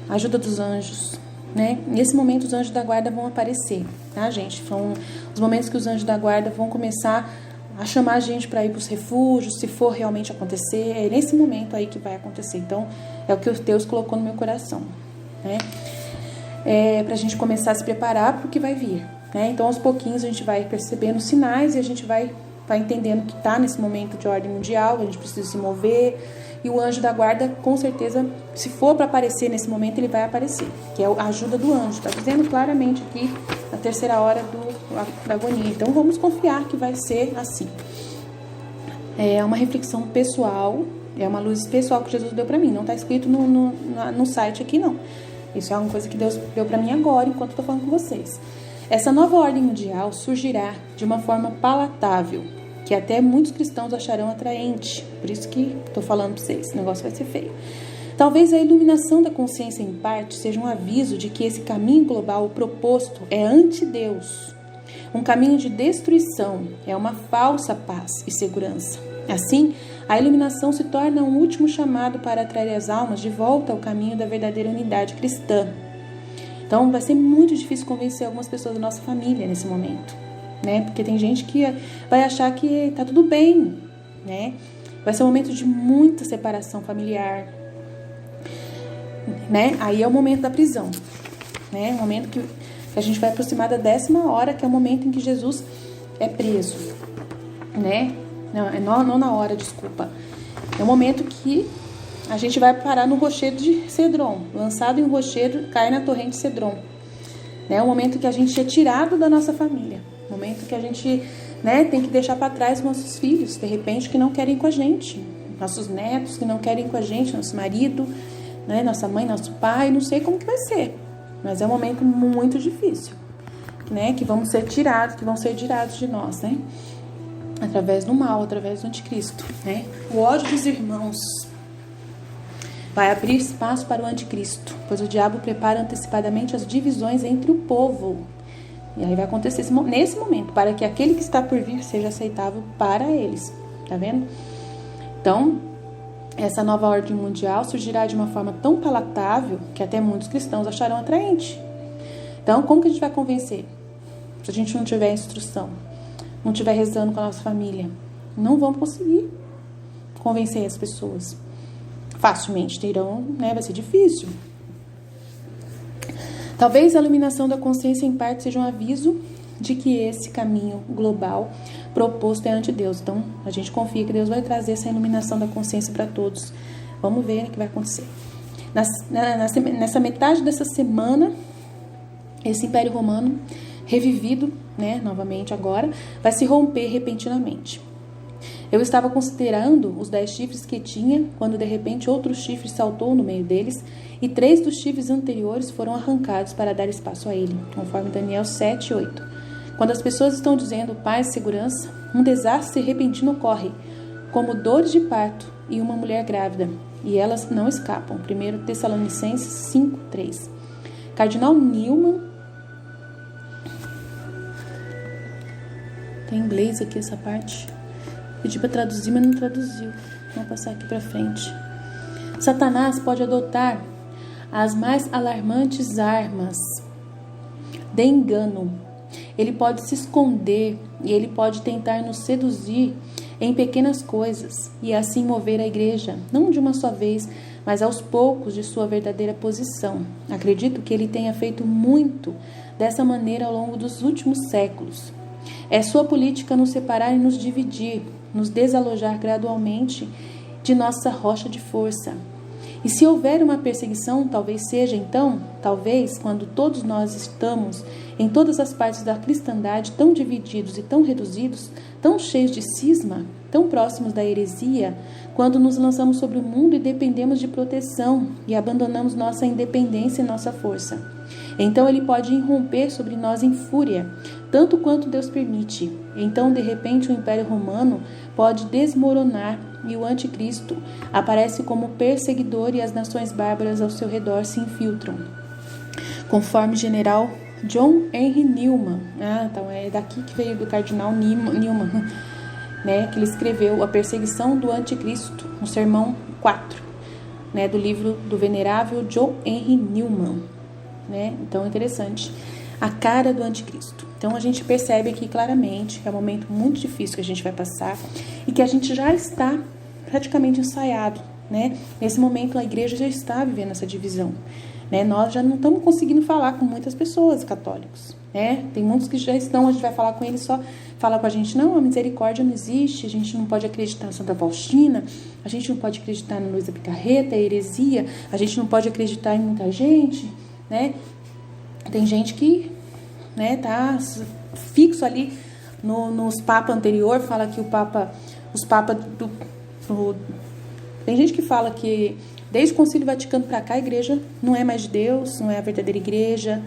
S1: ajuda dos anjos, né? Nesse momento os anjos da guarda vão aparecer, tá, gente? São os momentos que os anjos da guarda vão começar a chamar a gente para ir para os refúgios, se for realmente acontecer, é nesse momento aí que vai acontecer. Então, é o que Deus colocou no meu coração, né? Para a gente começar a se preparar para o que vai vir, né? Então, aos pouquinhos a gente vai percebendo os sinais e a gente vai entendendo que está nesse momento de ordem mundial, a gente precisa se mover. E o anjo da guarda, com certeza, se for para aparecer nesse momento, ele vai aparecer, que é a ajuda do anjo. Está dizendo claramente aqui, na terceira hora da agonia. Então, vamos confiar que vai ser assim. É uma reflexão pessoal, é uma luz pessoal que Jesus deu para mim. Não está escrito no site aqui, não. Isso é uma coisa que Deus deu para mim agora, enquanto estou falando com vocês. Essa nova ordem mundial surgirá de uma forma palatável, que até muitos cristãos acharão atraente. Por isso que estou falando para vocês, esse negócio vai ser feio. Talvez a iluminação da consciência em parte seja um aviso de que esse caminho global proposto é anti-Deus. Um caminho de destruição, é uma falsa paz e segurança. Assim, a iluminação se torna um último chamado para atrair as almas de volta ao caminho da verdadeira unidade cristã. Então, vai ser muito difícil convencer algumas pessoas da nossa família nesse momento, né? Porque tem gente que vai achar que tá tudo bem, né? Vai ser um momento de muita separação familiar, né? Aí é o momento da prisão, né? O momento que a gente vai aproximar da 10ª hora, que é o momento em que Jesus é preso, né? Não na hora, desculpa. É o momento que a gente vai parar no rochedo de Cedron, lançado em um rochedo, cai na torrente de Cedron. É o momento que a gente é tirado da nossa família. O momento que a gente, né, tem que deixar para trás nossos filhos, de repente, que não querem ir com a gente. Nossos netos que não querem ir com a gente, nosso marido, né, nossa mãe, nosso pai, não sei como que vai ser. Mas é um momento muito difícil, né, que vão ser tirados de nós, né? Através do mal, através do anticristo, né? O ódio dos irmãos. vai abrir espaço para o anticristo, pois o diabo prepara antecipadamente as divisões entre o povo. E aí vai acontecer nesse momento, para que aquele que está por vir seja aceitável para eles. Tá vendo? Então, essa nova ordem mundial surgirá de uma forma tão palatável que até muitos cristãos acharão atraente. Então, como que a gente vai convencer? Se a gente não tiver instrução, não estiver rezando com a nossa família, não vamos conseguir convencer as pessoas. Facilmente terão, né? Vai ser difícil. Talvez a iluminação da consciência em parte seja um aviso de que esse caminho global proposto é ante Deus. Então, a gente confia que Deus vai trazer essa iluminação da consciência para todos. Vamos ver o que vai acontecer. Nessa metade dessa semana, esse Império Romano, revivido, né, novamente agora, vai se romper repentinamente. Eu estava considerando os 10 chifres que tinha, quando de repente outro chifre saltou no meio deles, e 3 dos chifres anteriores foram arrancados para dar espaço a ele, conforme Daniel 7, 8. Quando as pessoas estão dizendo paz e segurança, um desastre repentino ocorre, como dores de parto e uma mulher grávida, e elas não escapam. 1 Tessalonicenses 5, 3. Cardinal Newman, tem em inglês aqui essa parte, pedi para traduzir, mas não traduziu. Vamos passar aqui para frente. Satanás pode adotar as mais alarmantes armas de engano. Ele pode se esconder e ele pode tentar nos seduzir em pequenas coisas e assim mover a igreja, não de uma só vez, mas aos poucos de sua verdadeira posição. Acredito que ele tenha feito muito dessa maneira ao longo dos últimos séculos. É sua política nos separar e nos dividir, nos desalojar gradualmente de nossa rocha de força. E se houver uma perseguição, talvez seja então, quando todos nós estamos em todas as partes da cristandade tão divididos e tão reduzidos, tão cheios de cisma, tão próximos da heresia, quando nos lançamos sobre o mundo e dependemos de proteção e abandonamos nossa independência e nossa força. Então ele pode irromper sobre nós em fúria, tanto quanto Deus permite. Então, de repente, o Império Romano pode desmoronar e o anticristo aparece como perseguidor e as nações bárbaras ao seu redor se infiltram. Conforme o general John Henry Newman, então é daqui que veio do Cardinal Newman, né, que ele escreveu A Perseguição do Anticristo, no sermão 4, né, do livro do venerável John Henry Newman. Né? Então é interessante. A cara do anticristo. Então a gente percebe aqui claramente que é um momento muito difícil que a gente vai passar e que a gente já está praticamente ensaiado, né? Nesse momento a igreja já está vivendo essa divisão, né? Nós já não estamos conseguindo falar com muitas pessoas católicos, né? Tem muitos que já estão, a gente vai falar com eles, só fala com a gente, não, a misericórdia não existe, a gente não pode acreditar na Santa Faustina, a gente não pode acreditar na Luísa Picarreta, a heresia, a gente não pode acreditar em muita gente, né? Tem gente que, né, tá fixo ali nos papas anterior, fala que os papas tem gente que fala que desde o Concílio Vaticano para cá a igreja não é mais de Deus, não é a verdadeira igreja,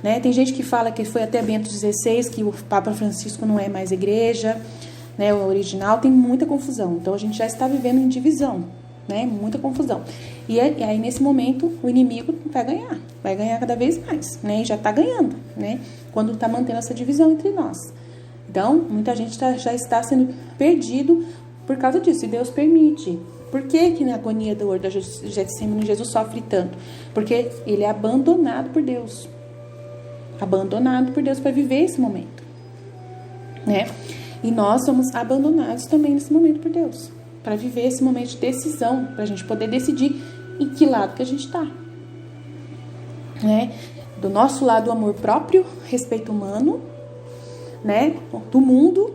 S1: né? Tem gente que fala que foi até Bento XVI, que o Papa Francisco não é mais igreja, né, o original. Tem muita confusão, então a gente já está vivendo em divisão, né? Muita confusão. E aí, nesse momento, o inimigo vai ganhar cada vez mais, né? E já está ganhando, né? Quando está mantendo essa divisão entre nós. Então, muita gente já está sendo perdido por causa disso, e Deus permite. Por que na agonia do horto da Getsemane Jesus sofre tanto? Porque ele é abandonado por Deus. Abandonado por Deus para viver esse momento, né? E nós somos abandonados também nesse momento por Deus, para viver esse momento de decisão, para a gente poder decidir em que lado que a gente está, né? Do nosso lado, o amor próprio, respeito humano, né? Do mundo,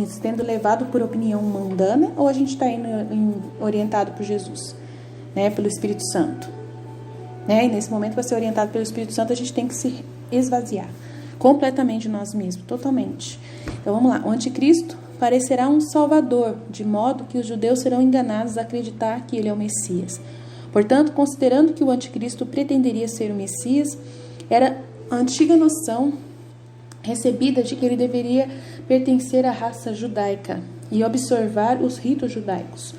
S1: sendo levado por opinião mundana, ou a gente está indo orientado por Jesus, né? Pelo Espírito Santo, né? E nesse momento, para ser orientado pelo Espírito Santo, a gente tem que se esvaziar completamente de nós mesmos, totalmente. Então vamos lá, o anticristo parecerá um salvador, de modo que os judeus serão enganados a acreditar que ele é o Messias. Portanto, considerando que o anticristo pretenderia ser o Messias, era a antiga noção recebida de que ele deveria pertencer à raça judaica e observar os ritos judaicos.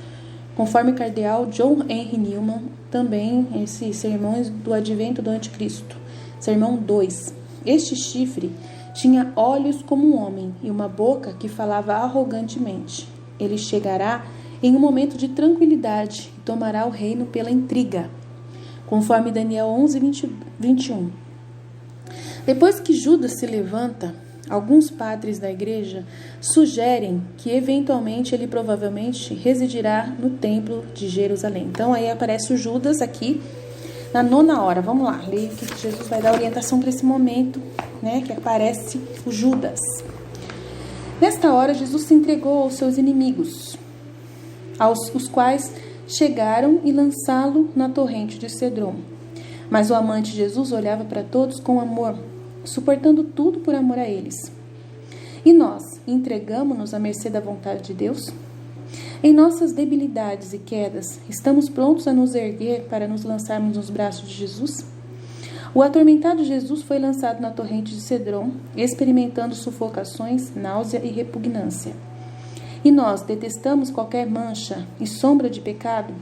S1: conforme o cardeal John Henry Newman, também esses sermões do advento do anticristo. Sermão 2. Este chifre tinha olhos como um homem e uma boca que falava arrogantemente. Ele chegará em um momento de tranquilidade e tomará o reino pela intriga, conforme Daniel 11:21. Depois que Judas se levanta, alguns padres da igreja sugerem que eventualmente ele provavelmente residirá no templo de Jerusalém. Então aí aparece o Judas aqui na 9ª hora. Vamos lá, leia que Jesus vai dar orientação para esse momento, né, que aparece o Judas. Nesta hora, Jesus se entregou aos seus inimigos, os quais chegaram e lançá-lo na torrente de Cedron. Mas o amante Jesus olhava para todos com amor, suportando tudo por amor a eles. E nós, entregamo-nos à mercê da vontade de Deus? Em nossas debilidades e quedas, estamos prontos a nos erguer para nos lançarmos nos braços de Jesus? O atormentado Jesus foi lançado na torrente de Cedron, experimentando sufocações, náusea e repugnância. E nós detestamos qualquer mancha e sombra de pecado?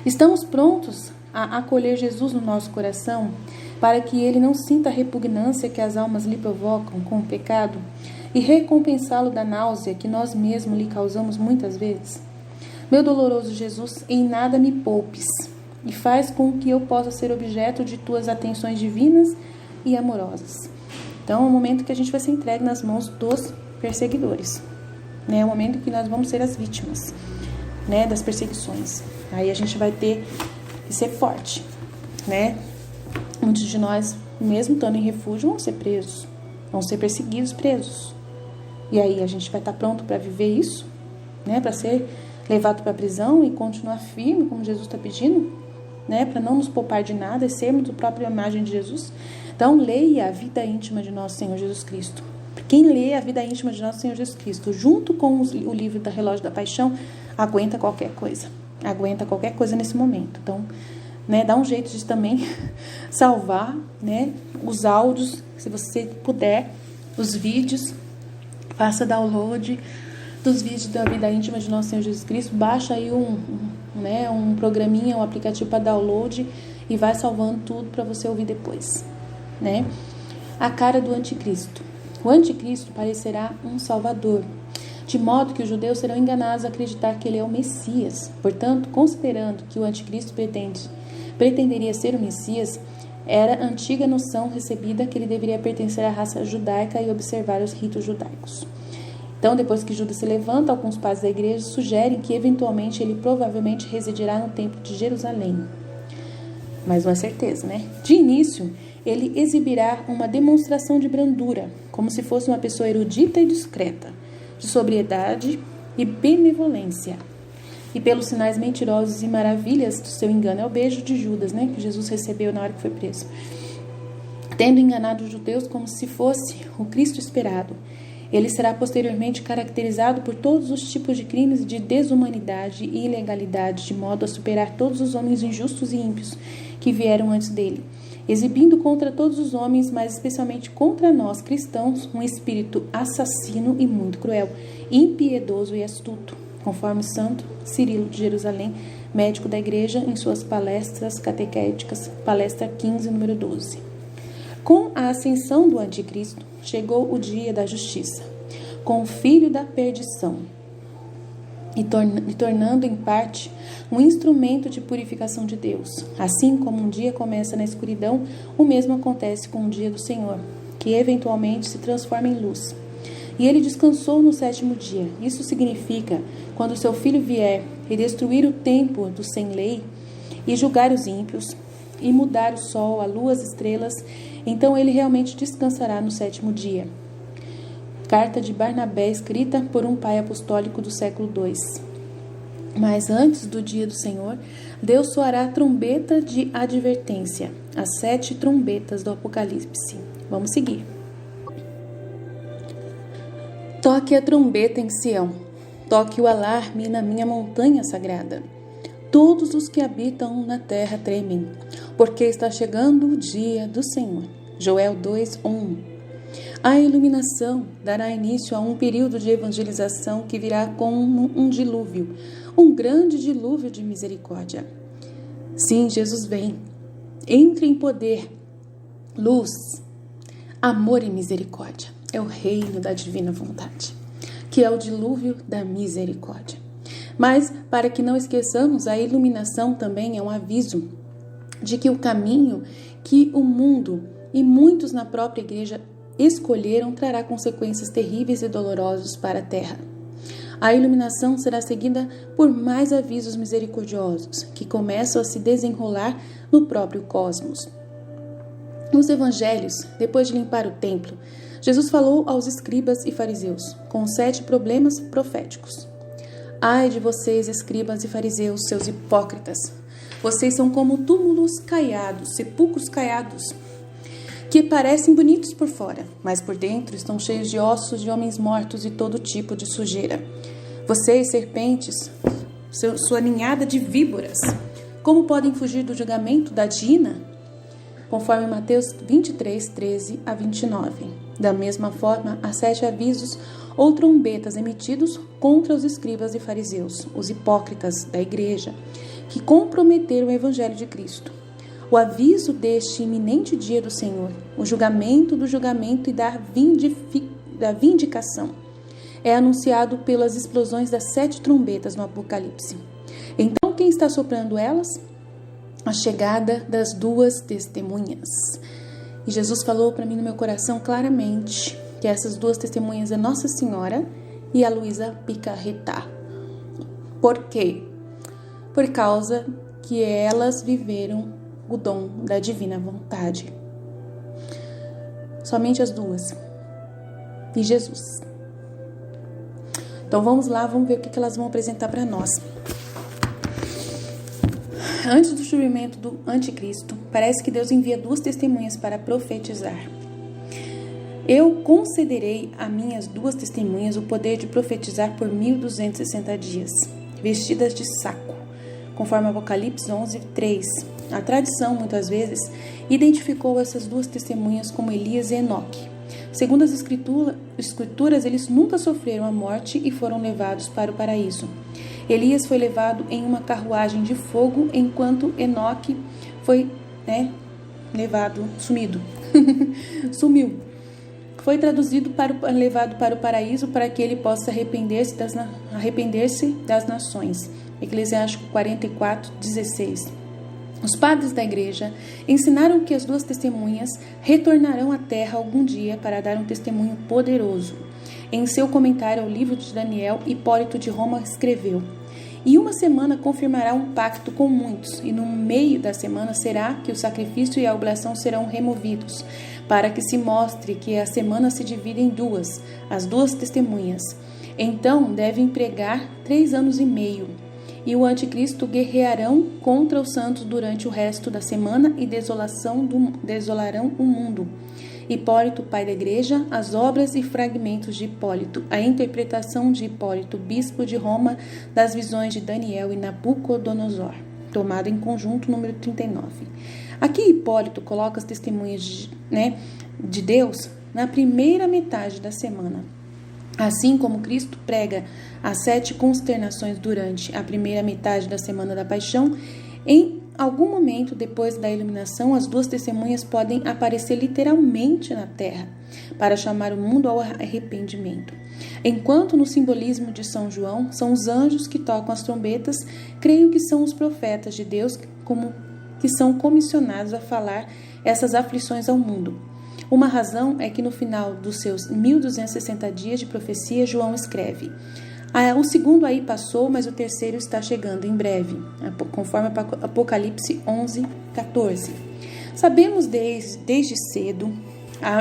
S1: Estamos prontos a acolher Jesus no nosso coração, para que ele não sinta a repugnância que as almas lhe provocam com o pecado e recompensá-lo da náusea que nós mesmos lhe causamos muitas vezes? Meu doloroso Jesus, em nada me poupes e faz com que eu possa ser objeto de tuas atenções divinas e amorosas. Então é o momento que a gente vai ser entregue nas mãos dos perseguidores, né? É o momento que nós vamos ser as vítimas, né, das perseguições. Aí a gente vai ter que ser forte, né? Muitos de nós, mesmo estando em refúgio, vão ser presos, vão ser perseguidos, presos. E aí a gente vai estar pronto para viver isso, né? Para ser levado para a prisão e continuar firme, como Jesus está pedindo, né? Para não nos poupar de nada e sermos a própria imagem de Jesus. Então, leia a vida íntima de nosso Senhor Jesus Cristo. Quem lê a vida íntima de nosso Senhor Jesus Cristo, junto com o livro da Relógio da Paixão, aguenta qualquer coisa. Aguenta qualquer coisa nesse momento. Então, né, dá um jeito de também salvar, né, os áudios, se você puder, os vídeos, faça download dos vídeos da vida íntima de nosso Senhor Jesus Cristo, baixa aí um programinha, um aplicativo para download e vai salvando tudo para você ouvir depois, né? A cara do anticristo. O anticristo parecerá um salvador, de modo que os judeus serão enganados a acreditar que ele é o Messias. Portanto, considerando que o anticristo pretenderia ser o Messias, era a antiga noção recebida que ele deveria pertencer à raça judaica e observar os ritos judaicos. Então, depois que Judas se levanta, alguns padres da igreja sugerem que eventualmente ele provavelmente residirá no templo de Jerusalém. Mas não é certeza, né? De início, ele exibirá uma demonstração de brandura, como se fosse uma pessoa erudita e discreta, de sobriedade e benevolência. E pelos sinais mentirosos e maravilhas do seu engano, é o beijo de Judas, né, que Jesus recebeu na hora que foi preso. Tendo enganado os judeus como se fosse o Cristo esperado, ele será posteriormente caracterizado por todos os tipos de crimes de desumanidade e ilegalidade, de modo a superar todos os homens injustos e ímpios que vieram antes dele, exibindo contra todos os homens, mas especialmente contra nós cristãos, um espírito assassino e muito cruel, impiedoso e astuto, conforme Santo Cirilo de Jerusalém, médico da igreja, em suas palestras catequéticas, palestra 15, número 12. Com a ascensão do anticristo, chegou o dia da justiça, com o filho da perdição, e tornando em parte um instrumento de purificação de Deus. Assim como um dia começa na escuridão, o mesmo acontece com o dia do Senhor, que eventualmente se transforma em luz. E ele descansou no 7º dia. Isso significa, quando seu filho vier e destruir o templo do sem lei, e julgar os ímpios, e mudar o sol, a lua, as estrelas, então ele realmente descansará no 7º dia. Carta de Barnabé, escrita por um pai apostólico do século II. Mas antes do dia do Senhor, Deus soará a trombeta de advertência, as 7 trombetas do Apocalipse. Vamos seguir. Toque a trombeta em Sião, toque o alarme na minha montanha sagrada. Todos os que habitam na terra tremem, porque está chegando o dia do Senhor. Joel 2:1. A iluminação dará início a um período de evangelização que virá como um dilúvio, um grande dilúvio de misericórdia. Sim, Jesus vem. Entre em poder, luz, amor e misericórdia. É o reino da divina vontade, que é o dilúvio da misericórdia. Mas, para que não esqueçamos, a iluminação também é um aviso de que o caminho que o mundo e muitos na própria igreja escolheram trará consequências terríveis e dolorosas para a terra. A iluminação será seguida por mais avisos misericordiosos, que começam a se desenrolar no próprio cosmos. Nos evangelhos, depois de limpar o templo, Jesus falou aos escribas e fariseus com 7 problemas proféticos. Ai de vocês, escribas e fariseus, seus hipócritas! Vocês são como túmulos caiados, sepulcros caiados, que parecem bonitos por fora, mas por dentro estão cheios de ossos de homens mortos e todo tipo de sujeira. Vocês, serpentes, sua ninhada de víboras, como podem fugir do julgamento da Dina? Conforme Mateus 23, 13 a 29. Da mesma forma, há 7 avisos ou trombetas emitidos contra os escribas e fariseus, os hipócritas da igreja, que comprometeram o evangelho de Cristo. O aviso deste iminente dia do Senhor, o julgamento do julgamento e da vindicação, é anunciado pelas explosões das 7 trombetas no Apocalipse. Então, quem está soprando elas? A chegada das 2 testemunhas. E Jesus falou para mim no meu coração claramente que essas 2 testemunhas é Nossa Senhora e a Luísa Picarretá. Por quê? Por causa que elas viveram o dom da divina vontade. Somente as 2. E Jesus. Então vamos lá, vamos ver o que elas vão apresentar para nós. Antes do surgimento do anticristo, parece que Deus envia 2 testemunhas para profetizar. Eu concederei a minhas 2 testemunhas o poder de profetizar por 1260 dias, vestidas de saco, conforme Apocalipse 11, 3. A tradição, muitas vezes, identificou essas 2 testemunhas como Elias e Enoque. Segundo as escrituras, eles nunca sofreram a morte e foram levados para o paraíso. Elias foi levado em uma carruagem de fogo, enquanto Enoque foi sumiu. Foi levado para o paraíso para que ele possa arrepender-se das nações. Eclesiástico 44, 16. Os padres da igreja ensinaram que as 2 testemunhas retornarão à terra algum dia para dar um testemunho poderoso. Em seu comentário ao livro de Daniel, Hipólito de Roma escreveu: "E uma semana confirmará um pacto com muitos, e no meio da semana será que o sacrifício e a oblação serão removidos, para que se mostre que a semana se divide em 2, as 2 testemunhas. Então deve empregar 3 anos e meio. E o anticristo guerrearão contra os santos durante o resto da semana e desolarão o mundo." Hipólito, pai da igreja, as obras e fragmentos de Hipólito, a interpretação de Hipólito, bispo de Roma, das visões de Daniel e Nabucodonosor, tomado em conjunto, número 39. Aqui Hipólito coloca as testemunhas de Deus na primeira metade da semana. Assim como Cristo prega as 7 consternações durante a primeira metade da semana da paixão, em algum momento depois da iluminação, as 2 testemunhas podem aparecer literalmente na terra para chamar o mundo ao arrependimento. Enquanto no simbolismo de São João são os anjos que tocam as trombetas, creio que são os profetas de Deus que são comissionados a falar essas aflições ao mundo. Uma razão é que no final dos seus 1260 dias de profecia, João escreve: "O segundo aí passou, mas o terceiro está chegando em breve", conforme Apocalipse 11, 14. Sabemos desde cedo,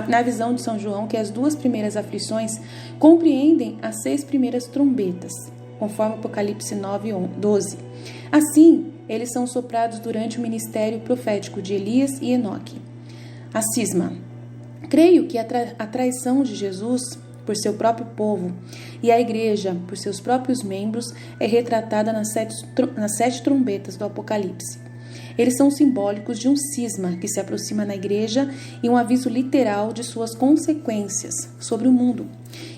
S1: na visão de São João, que as 2 primeiras aflições compreendem as 6 primeiras trombetas, conforme Apocalipse 9, 12. Assim, eles são soprados durante o ministério profético de Elias e Enoque. A cisma. Creio que a traição de Jesus por seu próprio povo e a igreja por seus próprios membros é retratada nas 7 trombetas do Apocalipse. Eles são simbólicos de um cisma que se aproxima na igreja e um aviso literal de suas consequências sobre o mundo.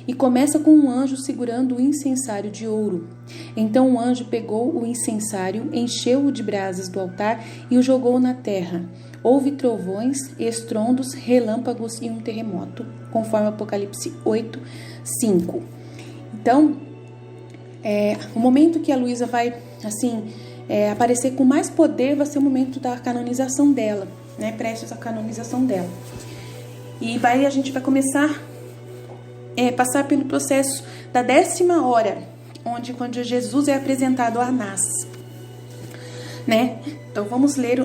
S1: E começa com um anjo segurando o incensário de ouro. Então o anjo pegou o incensário, encheu-o de brasas do altar e o jogou na terra. Houve trovões, estrondos, relâmpagos e um terremoto, conforme Apocalipse 8, 5. Então, o momento que a Luísa vai, aparecer com mais poder vai ser o momento da canonização dela, né? Prestes à canonização dela. E a gente vai começar passar pelo processo da 10ª hora, quando Jesus é apresentado a Anás, né? Então vamos ler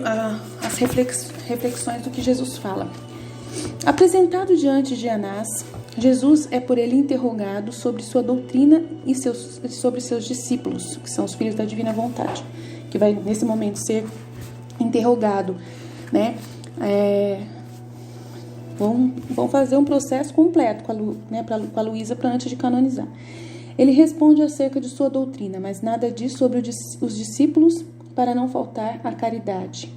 S1: as reflexões do que Jesus fala. Apresentado diante de Anás, Jesus é por ele interrogado sobre sua doutrina e sobre seus discípulos, que são os filhos da divina vontade, que vai nesse momento ser interrogado, né? Vão fazer um processo completo com a Luísa para antes de canonizar. Ele responde acerca de sua doutrina, mas nada diz sobre os discípulos para não faltar à caridade.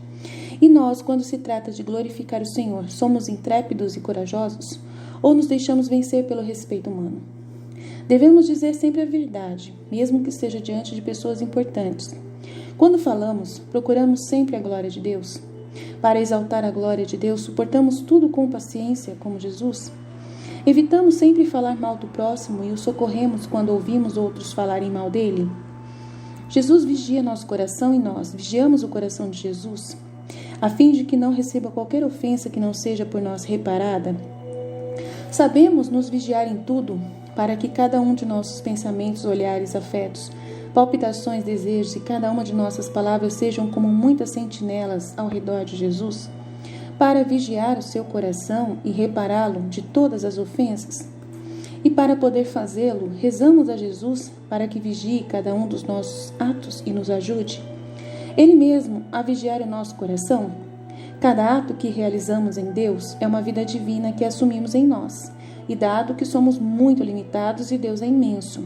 S1: E nós, quando se trata de glorificar o Senhor, somos intrépidos e corajosos? Ou nos deixamos vencer pelo respeito humano? Devemos dizer sempre a verdade, mesmo que seja diante de pessoas importantes. Quando falamos, procuramos sempre a glória de Deus. Para exaltar a glória de Deus, suportamos tudo com paciência, como Jesus. Evitamos sempre falar mal do próximo e o socorremos quando ouvimos outros falarem mal dele. Jesus vigia nosso coração e nós vigiamos o coração de Jesus, a fim de que não receba qualquer ofensa que não seja por nós reparada. Sabemos nos vigiar em tudo, para que cada um de nossos pensamentos, olhares, afetos, palpitações, desejos e cada uma de nossas palavras sejam como muitas sentinelas ao redor de Jesus, para vigiar o seu coração e repará-lo de todas as ofensas. E para poder fazê-lo, rezamos a Jesus para que vigie cada um dos nossos atos e nos ajude. Ele mesmo a vigiar o nosso coração. Cada ato que realizamos em Deus é uma vida divina que assumimos em nós. E dado que somos muito limitados e Deus é imenso,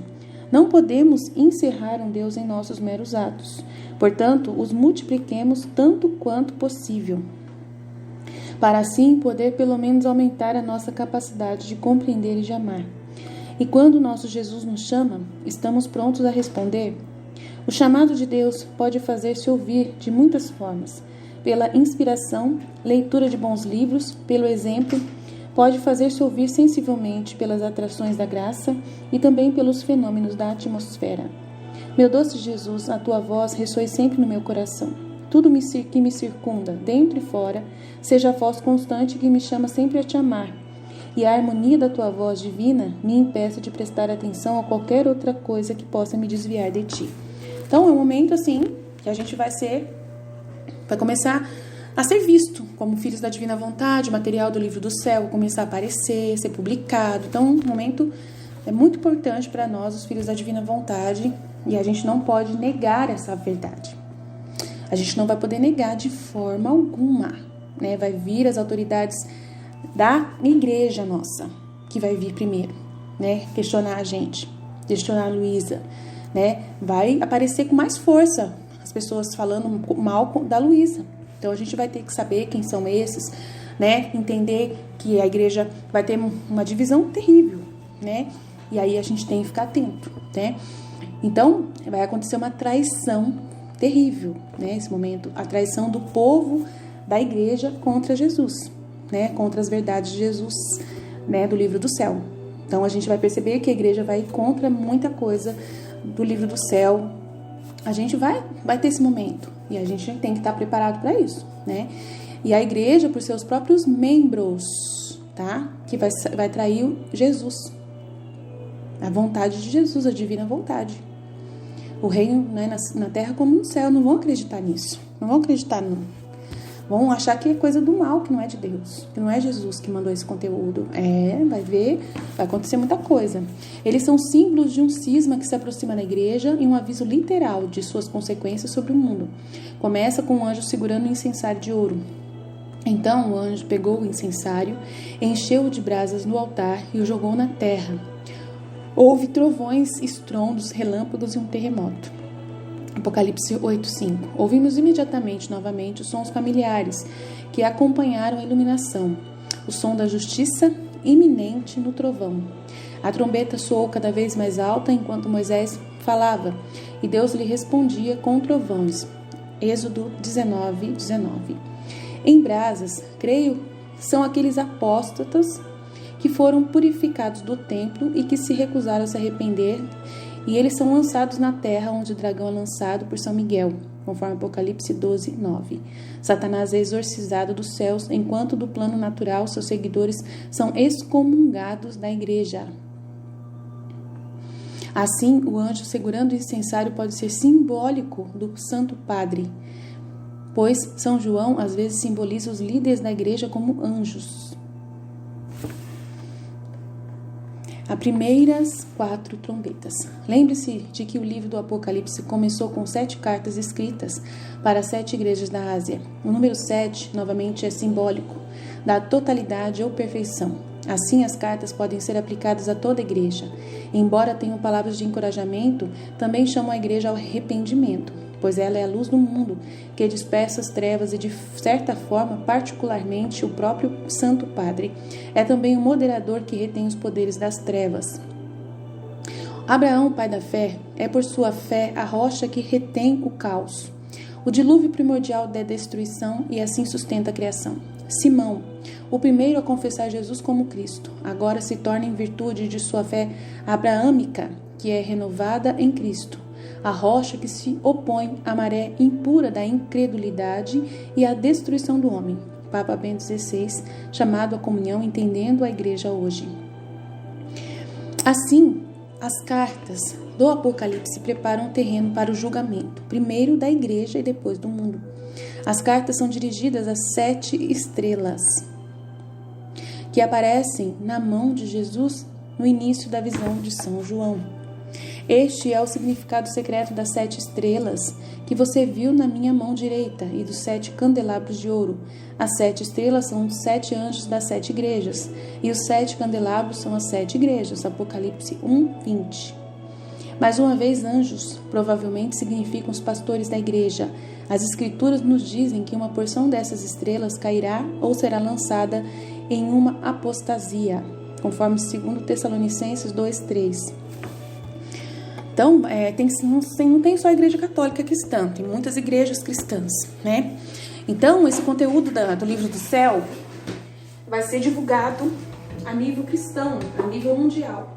S1: não podemos encerrar um Deus em nossos meros atos. Portanto, os multipliquemos tanto quanto possível, para assim poder pelo menos aumentar a nossa capacidade de compreender e de amar. E quando o nosso Jesus nos chama, estamos prontos a responder? O chamado de Deus pode fazer-se ouvir de muitas formas. Pela inspiração, leitura de bons livros, pelo exemplo, pode fazer-se ouvir sensivelmente pelas atrações da graça e também pelos fenômenos da atmosfera. Meu doce Jesus, a tua voz ressoe sempre no meu coração. Tudo que me circunda, dentro e fora, seja a voz constante que me chama sempre a te amar. E a harmonia da tua voz divina me impeça de prestar atenção a qualquer outra coisa que possa me desviar de ti. Então é um momento assim que a gente vai começar a ser visto como filhos da divina vontade, o material do livro do céu começar a aparecer, ser publicado. Então um momento muito importante para nós, os filhos da divina vontade, e a gente não pode negar essa verdade. A gente não vai poder negar de forma alguma, né? Vai vir as autoridades da igreja nossa, que vai vir primeiro, né? Questionar a gente, questionar a Luísa, né? Vai aparecer com mais força as pessoas falando mal da Luísa. Então a gente vai ter que saber quem são esses, né? Entender que a igreja vai ter uma divisão terrível, né? E aí a gente tem que ficar atento, né? Então vai acontecer uma traição terrível, né? Esse momento, a traição do povo da igreja contra Jesus, né? Contra as verdades de Jesus, né? Do livro do céu. Então a gente vai perceber que a igreja vai contra muita coisa do livro do céu. A gente vai ter esse momento e a gente tem que estar preparado para isso, né? E a igreja, por seus próprios membros, tá? Que vai trair Jesus, a vontade de Jesus, a divina vontade. O reino, né, na terra como no céu, não vão acreditar nisso, não vão acreditar não. Vão achar que é coisa do mal, que não é de Deus, que não é Jesus que mandou esse conteúdo. Vai acontecer muita coisa. Eles são símbolos de um cisma que se aproxima da igreja e um aviso literal de suas consequências sobre o mundo. Começa com um anjo segurando um incensário de ouro. Então o anjo pegou o incensário, encheu-o de brasas no altar e o jogou na terra. Houve trovões, estrondos, relâmpagos e um terremoto. Apocalipse 8:5. Ouvimos imediatamente novamente os sons familiares que acompanharam a iluminação, o som da justiça iminente no trovão. A trombeta soou cada vez mais alta enquanto Moisés falava, e Deus lhe respondia com trovões. Êxodo 19:19. Em brasas, creio, são aqueles apóstatas que foram purificados do templo e que se recusaram a se arrepender, e eles são lançados na terra onde o dragão é lançado por São Miguel, conforme Apocalipse 12:9. Satanás é exorcizado dos céus, enquanto do plano natural seus seguidores são excomungados da igreja. Assim, o anjo segurando o incensário pode ser simbólico do Santo Padre, pois São João às vezes simboliza os líderes da igreja como anjos. As primeiras 4 trombetas. Lembre-se de que o livro do Apocalipse começou com 7 cartas escritas para 7 igrejas da Ásia. O número 7, novamente, é simbólico da totalidade ou perfeição. Assim, as cartas podem ser aplicadas a toda a igreja. Embora tenham palavras de encorajamento, também chamam a igreja ao arrependimento, pois ela é a luz do mundo, que dispersa as trevas e, de certa forma, particularmente o próprio Santo Padre, é também o moderador que retém os poderes das trevas. Abraão, pai da fé, é por sua fé a rocha que retém o caos, o dilúvio primordial da destruição e assim sustenta a criação. Simão, o primeiro a confessar Jesus como Cristo, agora se torna em virtude de sua fé abraâmica, que é renovada em Cristo, a rocha que se opõe à maré impura da incredulidade e à destruição do homem. Papa Bento XVI, chamado à comunhão, entendendo a igreja hoje. Assim, as cartas do Apocalipse preparam o terreno para o julgamento, primeiro da igreja e depois do mundo. As cartas são dirigidas às 7 estrelas, que aparecem na mão de Jesus no início da visão de São João. Este é o significado secreto das 7 estrelas que você viu na minha mão direita e dos 7 candelabros de ouro. As 7 estrelas são os 7 anjos das 7 igrejas e os 7 candelabros são as 7 igrejas. Apocalipse 1:20. Mais uma vez, anjos provavelmente significam os pastores da igreja. As escrituras nos dizem que uma porção dessas estrelas cairá ou será lançada em uma apostasia, conforme 2 Tessalonicenses 2:3. Então, não tem só a igreja católica cristã, tem muitas igrejas cristãs, né? Então, esse conteúdo do livro do céu vai ser divulgado a nível cristão, a nível mundial.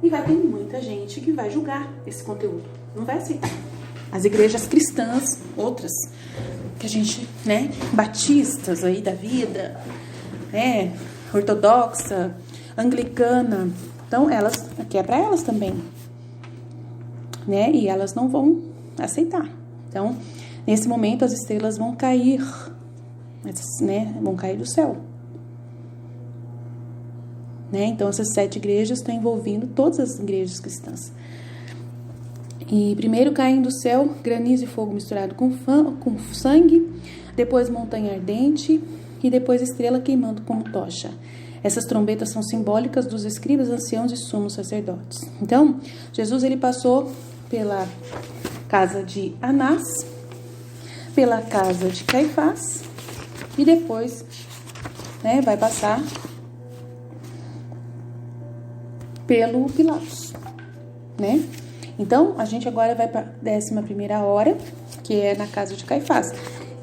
S1: E vai ter muita gente que vai julgar esse conteúdo, não vai aceitar. As igrejas cristãs, outras, que a gente, né, batistas aí da vida, né, ortodoxa, anglicana, então elas, aqui é para elas também, né, e elas não vão aceitar. Então, nesse momento as estrelas vão cair, né, vão cair do céu. Né? Então, essas 7 igrejas estão envolvendo todas as igrejas cristãs. E primeiro caem do céu granizo e fogo misturado com sangue, depois montanha ardente e depois estrela queimando como tocha. Essas trombetas são simbólicas dos escribas, anciãos e sumos sacerdotes. Então, Jesus ele passou pela casa de Anás, pela casa de Caifás e depois, né, vai passar pelo Pilatos, né? Então, a gente agora vai para a 11ª hora, que é na casa de Caifás,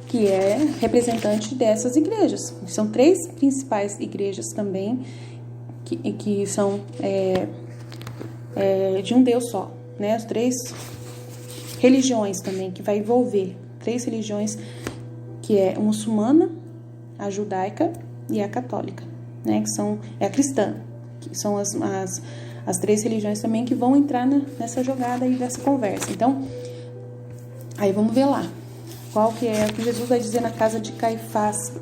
S1: que é representante dessas igrejas. São 3 principais igrejas também, que são de um Deus só, né? As 3 religiões também, que vai envolver 3 religiões, que é a muçulmana, a judaica e a católica, né? Que são, é a cristã, que são as 3 religiões também que vão entrar nessa jogada aí, dessa conversa. Então, aí vamos ver lá. Qual que é o que Jesus vai dizer na casa de Caifás?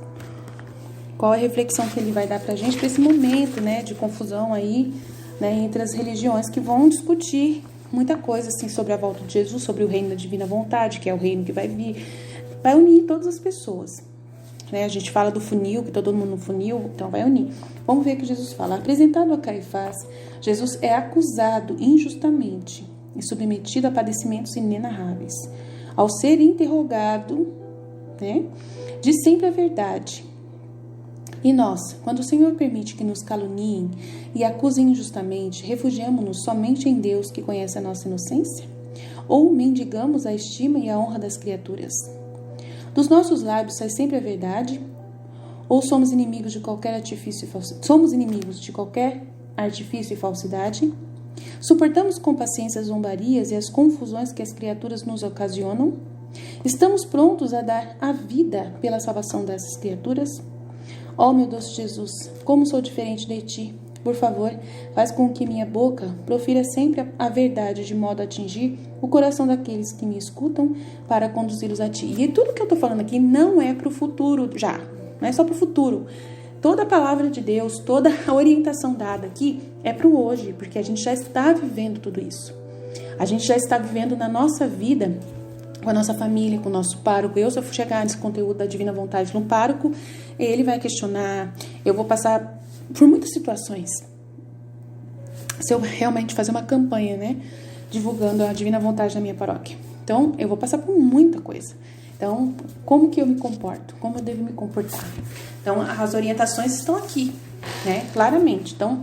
S1: Qual é a reflexão que ele vai dar pra gente para esse momento, né, de confusão aí, né, entre as religiões que vão discutir muita coisa, assim, sobre a volta de Jesus, sobre o reino da divina vontade, que é o reino que vai vir, vai unir todas as pessoas. Né? A gente fala do funil, que todo mundo no funil, então vai unir. Vamos ver o que Jesus fala. Apresentado a Caifás, Jesus é acusado injustamente e submetido a padecimentos inenarráveis. Ao ser interrogado, né, diz sempre a verdade. E nós, quando o Senhor permite que nos caluniem e acusem injustamente, refugiamo-nos somente em Deus que conhece a nossa inocência? Ou mendigamos a estima e a honra das criaturas? Dos nossos lábios sai sempre a verdade? Ou somos inimigos de qualquer artifício e falsidade? Suportamos com paciência as zombarias e as confusões que as criaturas nos ocasionam? Estamos prontos a dar a vida pela salvação dessas criaturas? Ó meu doce Jesus, como sou diferente de ti. Por favor, faz com que minha boca profira sempre a verdade, de modo a atingir o coração daqueles que me escutam para conduzi-los a ti. E tudo que eu estou falando aqui não é para o futuro já, não é só para o futuro. Toda a palavra de Deus, toda a orientação dada aqui é para o hoje, porque a gente já está vivendo tudo isso. A gente já está vivendo na nossa vida, com a nossa família, com o nosso pároco. Se eu for chegar nesse conteúdo da Divina Vontade no pároco, ele vai questionar, eu vou passar por muitas situações. Se eu realmente fazer uma campanha, né, divulgando a Divina Vontade na minha paróquia. Então, eu vou passar por muita coisa. Então, como que eu me comporto? Como eu devo me comportar? Então, as orientações estão aqui, né, claramente. Então,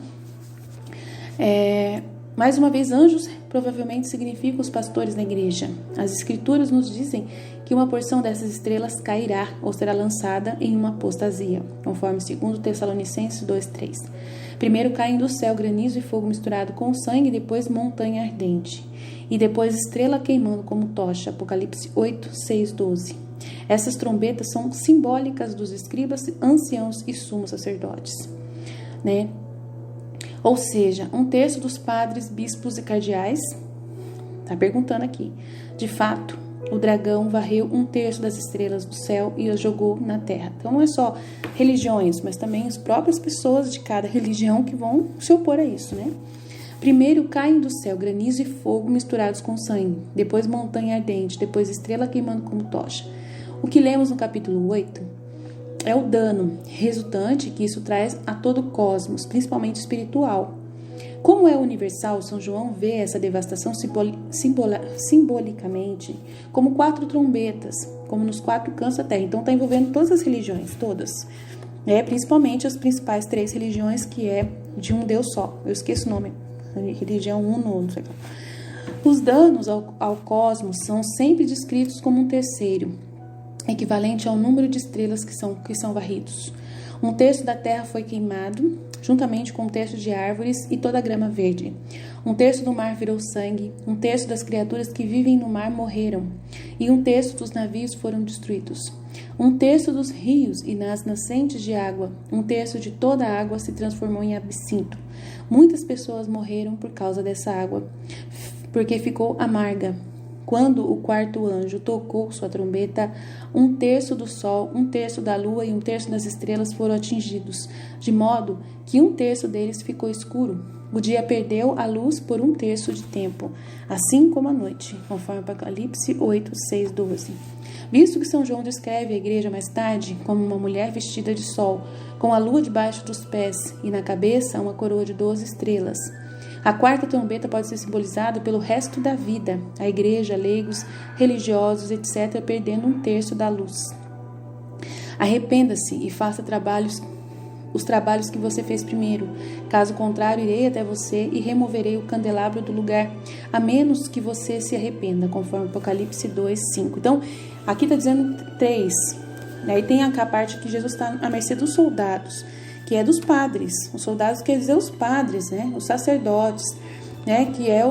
S1: mais uma vez, anjos provavelmente significam os pastores na igreja. As escrituras nos dizem que uma porção dessas estrelas cairá ou será lançada em uma apostasia, conforme 2 Tessalonicenses 2:3. Primeiro caem do céu granizo e fogo misturado com sangue, depois montanha ardente, e depois estrela queimando como tocha, Apocalipse 8:6-12. Essas trombetas são simbólicas dos escribas, anciãos e sumos sacerdotes, né? Ou seja, 1/3 dos padres, bispos e cardeais, tá perguntando aqui, de fato, o dragão varreu 1/3 das estrelas do céu e as jogou na terra. Então não é só religiões, mas também as próprias pessoas de cada religião que vão se opor a isso, né? Primeiro caem do céu granizo e fogo misturados com sangue, depois montanha ardente, depois estrela queimando como tocha. O que lemos no capítulo 8 é o dano resultante que isso traz a todo o cosmos, principalmente espiritual. Como é universal, São João vê essa devastação simbolicamente como 4 trombetas, como nos 4 cantos da terra. Então está envolvendo todas as religiões, todas. Principalmente as principais 3 religiões, que é de um Deus só. Eu esqueço o nome. Religião Uno, não sei o que. Os danos ao cosmos são sempre descritos como 1/3, equivalente ao número de estrelas que são varridos. 1/3 da terra foi queimado, juntamente com 1/3 de árvores e toda a grama verde. 1/3 do mar virou sangue, 1/3 das criaturas que vivem no mar morreram, e 1/3 dos navios foram destruídos. 1/3 dos rios e nas nascentes de água, 1/3 de toda a água se transformou em absinto. Muitas pessoas morreram por causa dessa água, porque ficou amarga. Quando o 4º anjo tocou sua trombeta, 1/3 do sol, 1/3 da lua e 1/3 das estrelas foram atingidos, de modo que 1/3 deles ficou escuro. O dia perdeu a luz por 1/3 de tempo, assim como a noite, conforme Apocalipse 8:6-12. Visto que São João descreve a igreja mais tarde como uma mulher vestida de sol, com a lua debaixo dos pés e na cabeça uma coroa de 12 estrelas, a 4ª trombeta pode ser simbolizada pelo resto da vida, a igreja, leigos, religiosos, etc., perdendo 1/3 da luz. Arrependa-se e faça os trabalhos que você fez primeiro. Caso contrário, irei até você e removerei o candelabro do lugar, a menos que você se arrependa, conforme Apocalipse 2:5. Então, aqui está dizendo 3. Aí tem a parte que Jesus está à mercê dos soldados, que é dos padres. Os soldados quer dizer os padres, né? Os sacerdotes, né? Que é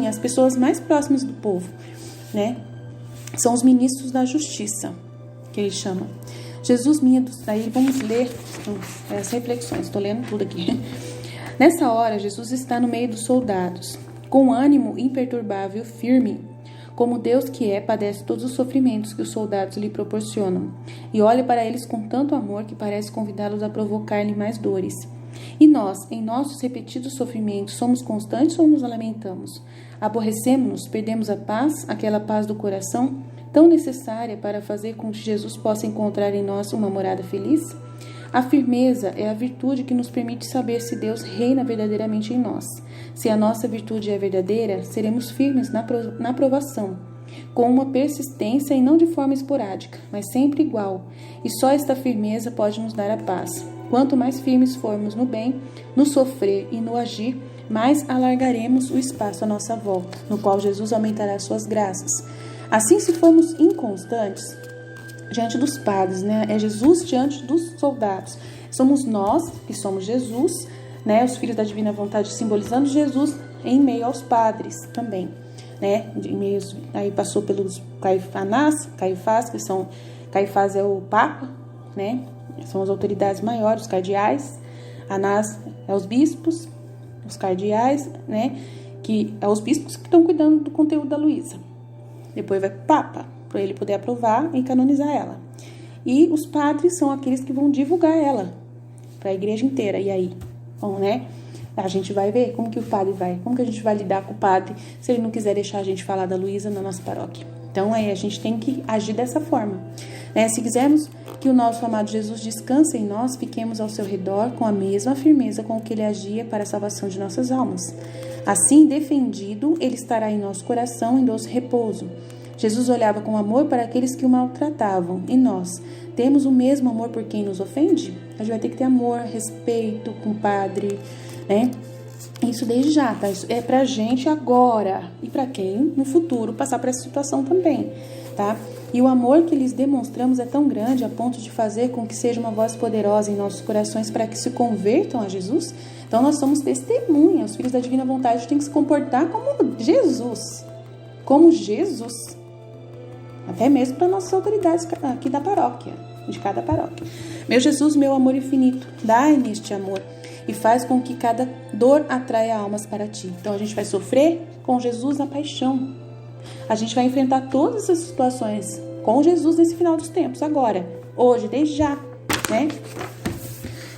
S1: as pessoas mais próximas do povo, né? São os ministros da justiça, que ele chama. Jesus minha dos... Aí vamos ler as reflexões. Estou lendo tudo aqui. Nessa hora, Jesus está no meio dos soldados, com ânimo imperturbável, firme. Como Deus que é, padece todos os sofrimentos que os soldados lhe proporcionam, e olha para eles com tanto amor que parece convidá-los a provocar-lhe mais dores. E nós, em nossos repetidos sofrimentos, somos constantes ou nos lamentamos? Aborrecemos-nos, perdemos a paz, aquela paz do coração, tão necessária para fazer com que Jesus possa encontrar em nós uma morada feliz? A firmeza é a virtude que nos permite saber se Deus reina verdadeiramente em nós. Se a nossa virtude é verdadeira, seremos firmes na provação, com uma persistência e não de forma esporádica, mas sempre igual. E só esta firmeza pode nos dar a paz. Quanto mais firmes formos no bem, no sofrer e no agir, mais alargaremos o espaço à nossa volta, no qual Jesus aumentará suas graças. Assim, se formos inconstantes diante dos padres, né? É Jesus diante dos soldados. Somos nós, que somos Jesus, né? Os filhos da divina vontade simbolizando Jesus em meio aos padres também, né? Aí passou pelos Caifás, que são... Caifás é o Papa, né? São as autoridades maiores, os cardeais. Anás é os bispos, os cardeais, né? Que é os bispos que estão cuidando do conteúdo da Luísa. Depois vai para o Papa, para ele poder aprovar e canonizar ela. E os padres são aqueles que vão divulgar ela para a igreja inteira. E aí, bom, né? A gente vai ver como que o padre vai, como que a gente vai lidar com o padre se ele não quiser deixar a gente falar da Luísa na nossa paróquia. Então, aí a gente tem que agir dessa forma, né? Se quisermos que o nosso amado Jesus descanse em nós, fiquemos ao seu redor com a mesma firmeza com que ele agia para a salvação de nossas almas. Assim, defendido, ele estará em nosso coração em doce repouso. Jesus olhava com amor para aqueles que o maltratavam. E nós, temos o mesmo amor por quem nos ofende? A gente vai ter que ter amor, respeito com o padre, né? Isso desde já, tá? Isso é pra gente agora. E pra quem, no futuro, passar por essa situação também, tá? E o amor que lhes demonstramos é tão grande a ponto de fazer com que seja uma voz poderosa em nossos corações para que se convertam a Jesus. Então, nós somos testemunhas. Os filhos da divina vontade têm que se comportar como Jesus. Como Jesus. Até mesmo para nossas autoridades aqui da paróquia, de cada paróquia. Meu Jesus, meu amor infinito, dai-me este amor e faz com que cada dor atraia almas para ti. Então, a gente vai sofrer com Jesus na paixão. A gente vai enfrentar todas essas situações com Jesus nesse final dos tempos, agora, hoje, desde já, né?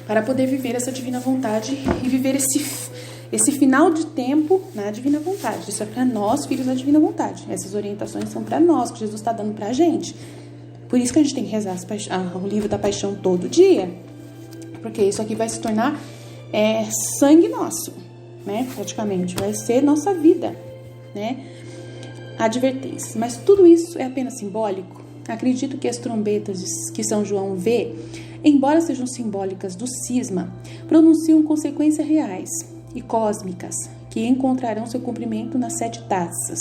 S1: Para poder viver essa divina vontade e viver esse final de tempo na divina vontade. Isso é para nós, filhos da divina vontade. Essas orientações são para nós, que Jesus está dando para a gente. Por isso que a gente tem que rezar o livro da paixão todo dia. Porque isso aqui vai se tornar sangue nosso, né? Praticamente. Vai ser nossa vida, né? Advertências. Mas tudo isso é apenas simbólico. Acredito que as trombetas que São João vê, embora sejam simbólicas do cisma, pronunciam consequências reais e cósmicas, que encontrarão seu cumprimento nas 7 taças.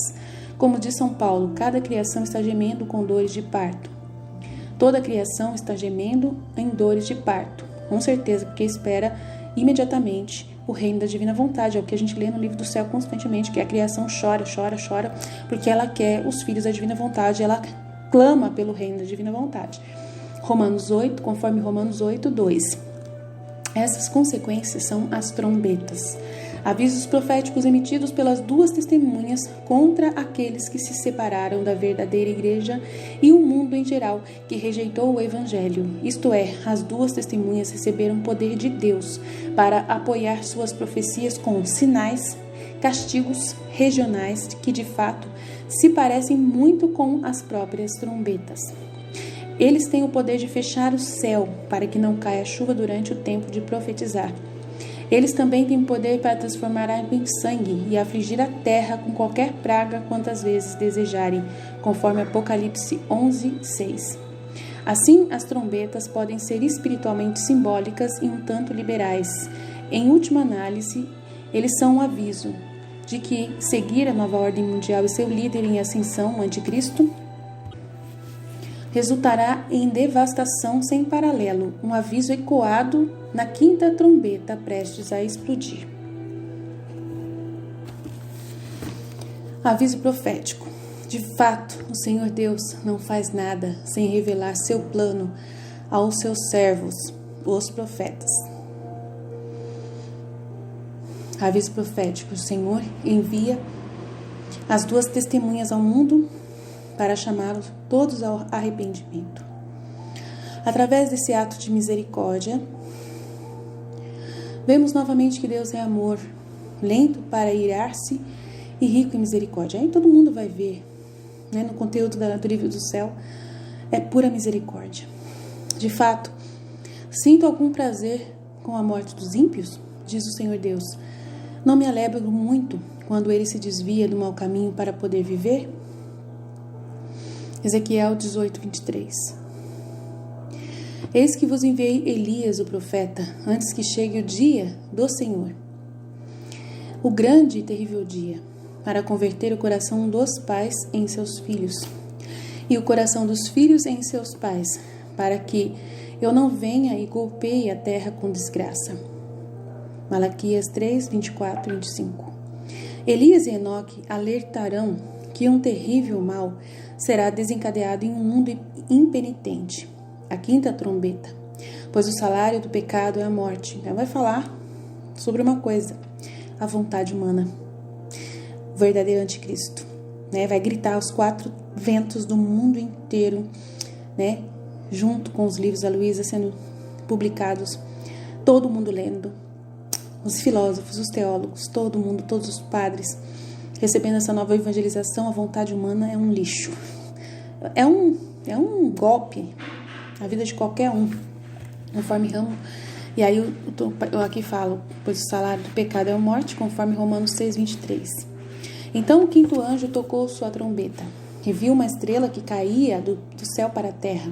S1: Como diz São Paulo, cada criação está gemendo com dores de parto. Toda criação está gemendo em dores de parto, com certeza, porque espera imediatamente o reino da divina vontade. É o que a gente lê no livro do céu constantemente, que a criação chora, chora, chora, porque ela quer os filhos da divina vontade, ela clama pelo reino da divina vontade. Romanos 8, conforme Romanos 8, 2. Essas consequências são as trombetas, avisos proféticos emitidos pelas 2 testemunhas contra aqueles que se separaram da verdadeira igreja e o mundo em geral que rejeitou o evangelho. Isto é, as 2 testemunhas receberam poder de Deus para apoiar suas profecias com sinais, castigos regionais que de fato se parecem muito com as próprias trombetas. Eles têm o poder de fechar o céu para que não caia chuva durante o tempo de profetizar. Eles também têm poder para transformar água em sangue e afligir a terra com qualquer praga quantas vezes desejarem, conforme Apocalipse 11, 6. Assim, as trombetas podem ser espiritualmente simbólicas e um tanto liberais. Em última análise, eles são um aviso de que seguir a nova ordem mundial e seu líder em ascensão, o anticristo, resultará em devastação sem paralelo, um aviso ecoado na 5ª trombeta prestes a explodir. Aviso profético. De fato, o Senhor Deus não faz nada sem revelar seu plano aos seus servos, os profetas. Aviso profético. O Senhor envia as 2 testemunhas ao mundo para chamá-los todos ao arrependimento. Através desse ato de misericórdia, vemos novamente que Deus é amor, lento para irar-se e rico em misericórdia. Aí todo mundo vai ver, né, no conteúdo do livro do céu, é pura misericórdia. De fato, Sinto algum prazer com a morte dos ímpios? Diz o Senhor Deus. Não me alegro muito quando ele se desvia do mau caminho para poder viver? Ezequiel 18, 23. Eis que vos enviei Elias, o profeta, antes que chegue o dia do Senhor, o grande e terrível dia, para converter o coração dos pais em seus filhos, e o coração dos filhos em seus pais, para que eu não venha e golpeie a terra com desgraça. Malaquias 3, 24 e 25. Elias e Enoque alertarão que um terrível mal será desencadeado em um mundo impenitente. A quinta trombeta. Pois o salário do pecado é a morte. Ela vai falar sobre uma coisa, a vontade humana. O verdadeiro anticristo. Vai gritar aos quatro ventos do mundo inteiro, junto com os livros da Luísa sendo publicados, todo mundo lendo, os filósofos, os teólogos, todo mundo, todos os padres, recebendo essa nova evangelização. A vontade humana é um lixo, é um golpe na vida de qualquer um, conforme ramo. E aí eu aqui falo, pois o salário do pecado é a morte, conforme Romanos 6, 23. Então o quinto anjo tocou sua trombeta, e viu uma estrela que caía do céu para a terra.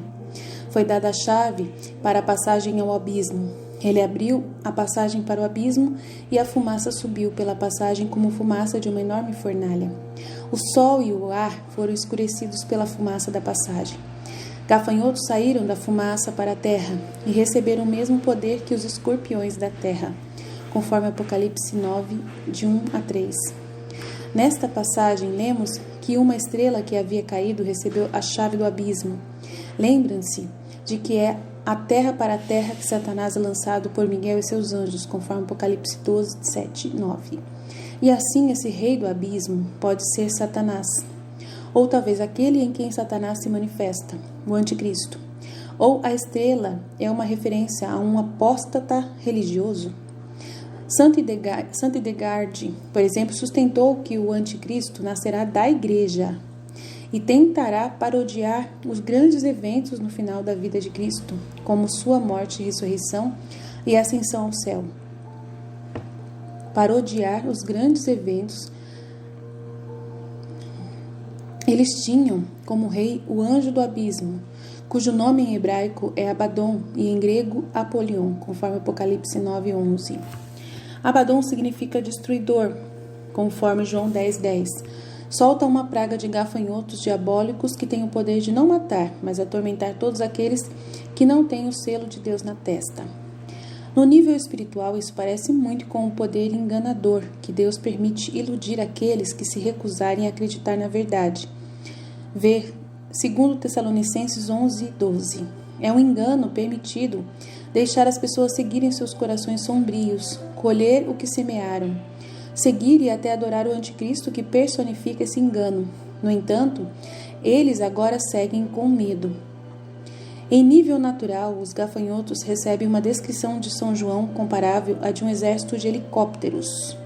S1: Foi dada a chave para a passagem ao abismo. Ele abriu a passagem para o abismo, e a fumaça subiu pela passagem como fumaça de uma enorme fornalha. O sol e o ar foram escurecidos pela fumaça da passagem. Gafanhotos saíram da fumaça para a terra e receberam o mesmo poder que os escorpiões da terra, conforme Apocalipse 9, de 1 a 3. Nesta passagem, lemos que uma estrela que havia caído recebeu a chave do abismo. Lembram-se de que é a terra para a terra que Satanás é lançado por Miguel e seus anjos, conforme Apocalipse 12, 7 e 9. E assim esse rei do abismo pode ser Satanás, ou talvez aquele em quem Satanás se manifesta, o anticristo. Ou a estrela é uma referência a um apóstata religioso. Santo Hildegard, por exemplo, sustentou que o anticristo nascerá da igreja e tentará parodiar os grandes eventos no final da vida de Cristo, como sua morte e ressurreição e ascensão ao céu. Parodiar os grandes eventos. Eles tinham como rei o anjo do abismo, cujo nome em hebraico é Abaddon e em grego Apolion, conforme Apocalipse 9, 11. Abaddon significa destruidor, conforme João 10, 10. Solta uma praga de gafanhotos diabólicos que tem o poder de não matar, mas atormentar todos aqueles que não têm o selo de Deus na testa. No nível espiritual, isso parece muito com o poder enganador que Deus permite iludir aqueles que se recusarem a acreditar na verdade. Ver 2 Tessalonicenses 11, 12. É um engano permitido deixar as pessoas seguirem seus corações sombrios, colher o que semearam, seguir e até adorar o anticristo que personifica esse engano. No entanto, eles agora seguem com medo. Em nível natural, os gafanhotos recebem uma descrição de São João comparável à de um exército de helicópteros,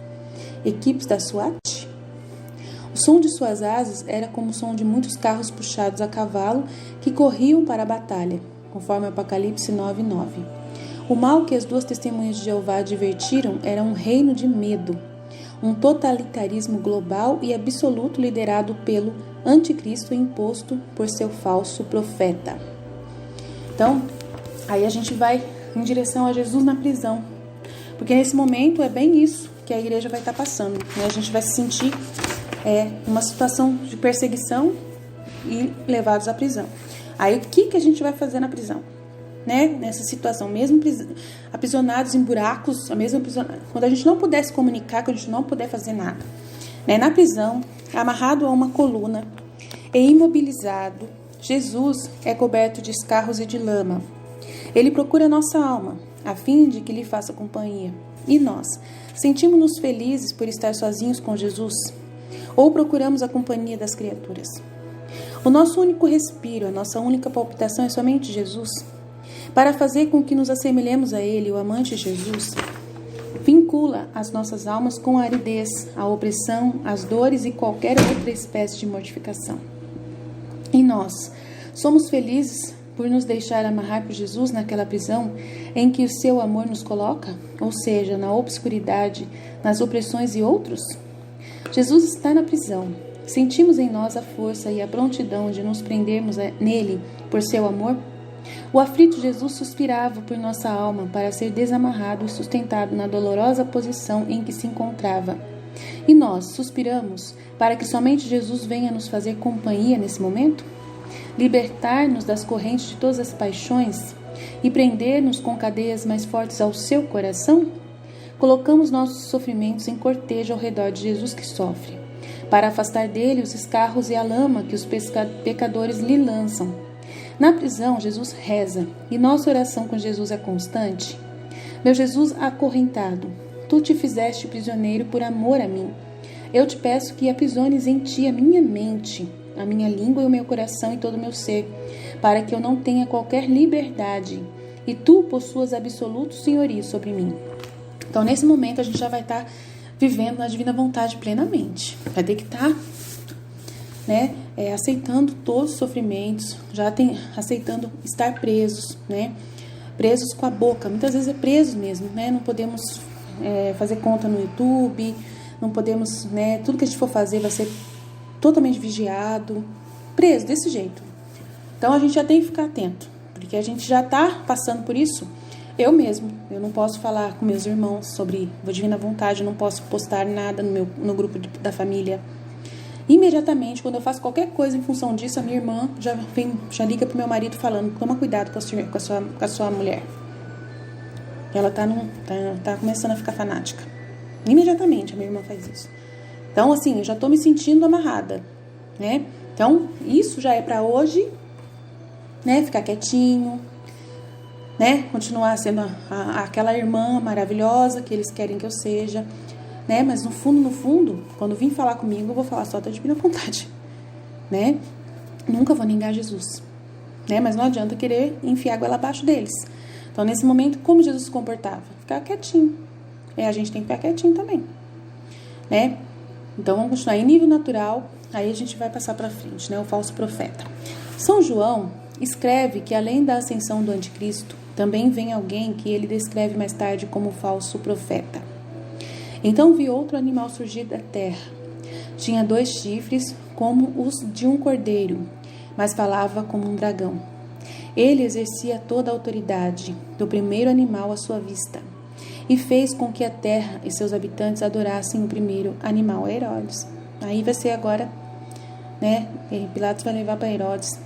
S1: equipes da SWAT. O som de suas asas era como o som de muitos carros puxados a cavalo que corriam para a batalha, conforme Apocalipse 9, 9. O mal que as duas testemunhas de Jeová advertiram era um reino de medo, um totalitarismo global e absoluto liderado pelo anticristo imposto por seu falso profeta. Então, aí a gente vai em direção a Jesus na prisão, porque nesse momento é bem isso que a igreja vai estar passando, né? A gente vai se sentir uma situação de perseguição e levados à prisão. Aí o que a gente vai fazer na prisão? Nessa situação, mesmo aprisionados em buracos, quando a gente não puder se comunicar, quando a gente não puder fazer nada. Na prisão, amarrado a uma coluna e imobilizado, Jesus é coberto de escarros e de lama. Ele procura a nossa alma, a fim de que lhe faça companhia. E nós, sentimos-nos felizes por estar sozinhos com Jesus? Ou procuramos a companhia das criaturas? O nosso único respiro, a nossa única palpitação é somente Jesus? Para fazer com que nos assemelhemos a Ele, o amante Jesus, vincula as nossas almas com a aridez, a opressão, as dores e qualquer outra espécie de mortificação. E nós somos felizes por nos deixar amarrar por Jesus naquela prisão em que o seu amor nos coloca, ou seja, na obscuridade, nas opressões e outros? Jesus está na prisão. Sentimos em nós a força e a prontidão de nos prendermos nele por seu amor? O aflito Jesus suspirava por nossa alma para ser desamarrado e sustentado na dolorosa posição em que se encontrava. E nós suspiramos para que somente Jesus venha nos fazer companhia nesse momento? Libertar-nos das correntes de todas as paixões e prender-nos com cadeias mais fortes ao seu coração? Colocamos nossos sofrimentos em cortejo ao redor de Jesus que sofre, para afastar dele os escarros e a lama que os pecadores lhe lançam. Na prisão, Jesus reza, e nossa oração com Jesus é constante. Meu Jesus acorrentado, tu te fizeste prisioneiro por amor a mim. Eu te peço que aprisiones em ti a minha mente, a minha língua e o meu coração e todo o meu ser, para que eu não tenha qualquer liberdade, e tu possuas absoluto senhorio sobre mim. Então, nesse momento, a gente já vai estar vivendo na divina vontade plenamente. Vai ter que estar, aceitando todos os sofrimentos, aceitando estar presos, presos com a boca. Muitas vezes é presos mesmo, Não podemos fazer conta no YouTube, não podemos, tudo que a gente for fazer vai ser totalmente vigiado, preso desse jeito. Então, a gente já tem que ficar atento, porque a gente já está passando por isso. Eu não posso falar com meus irmãos sobre a divina vontade, eu não posso postar nada no grupo da família. Imediatamente, quando eu faço qualquer coisa em função disso, a minha irmã já liga pro meu marido falando: toma cuidado com a sua mulher. Ela tá começando a ficar fanática. Imediatamente a minha irmã faz isso. Então, assim, eu já tô me sentindo amarrada, Então, isso já é pra hoje, ficar quietinho, continuar sendo aquela irmã maravilhosa que eles querem que eu seja, mas no fundo, quando vir falar comigo, eu vou falar só da divina vontade, Nunca vou negar Jesus, Mas não adianta querer enfiar a goela abaixo deles. Então, nesse momento, como Jesus se comportava? Ficar quietinho. A gente tem que ficar quietinho também, Então, vamos continuar em nível natural, aí a gente vai passar para frente, o falso profeta. São João escreve que, além da ascensão do anticristo, também vem alguém que ele descreve mais tarde como falso profeta. Então vi outro animal surgir da terra. Tinha 2 chifres, como os de um cordeiro, mas falava como um dragão. Ele exercia toda a autoridade do primeiro animal à sua vista, e fez com que a terra e seus habitantes adorassem o primeiro animal, Herodes. Aí vai ser agora, Pilatos vai levar para Herodes.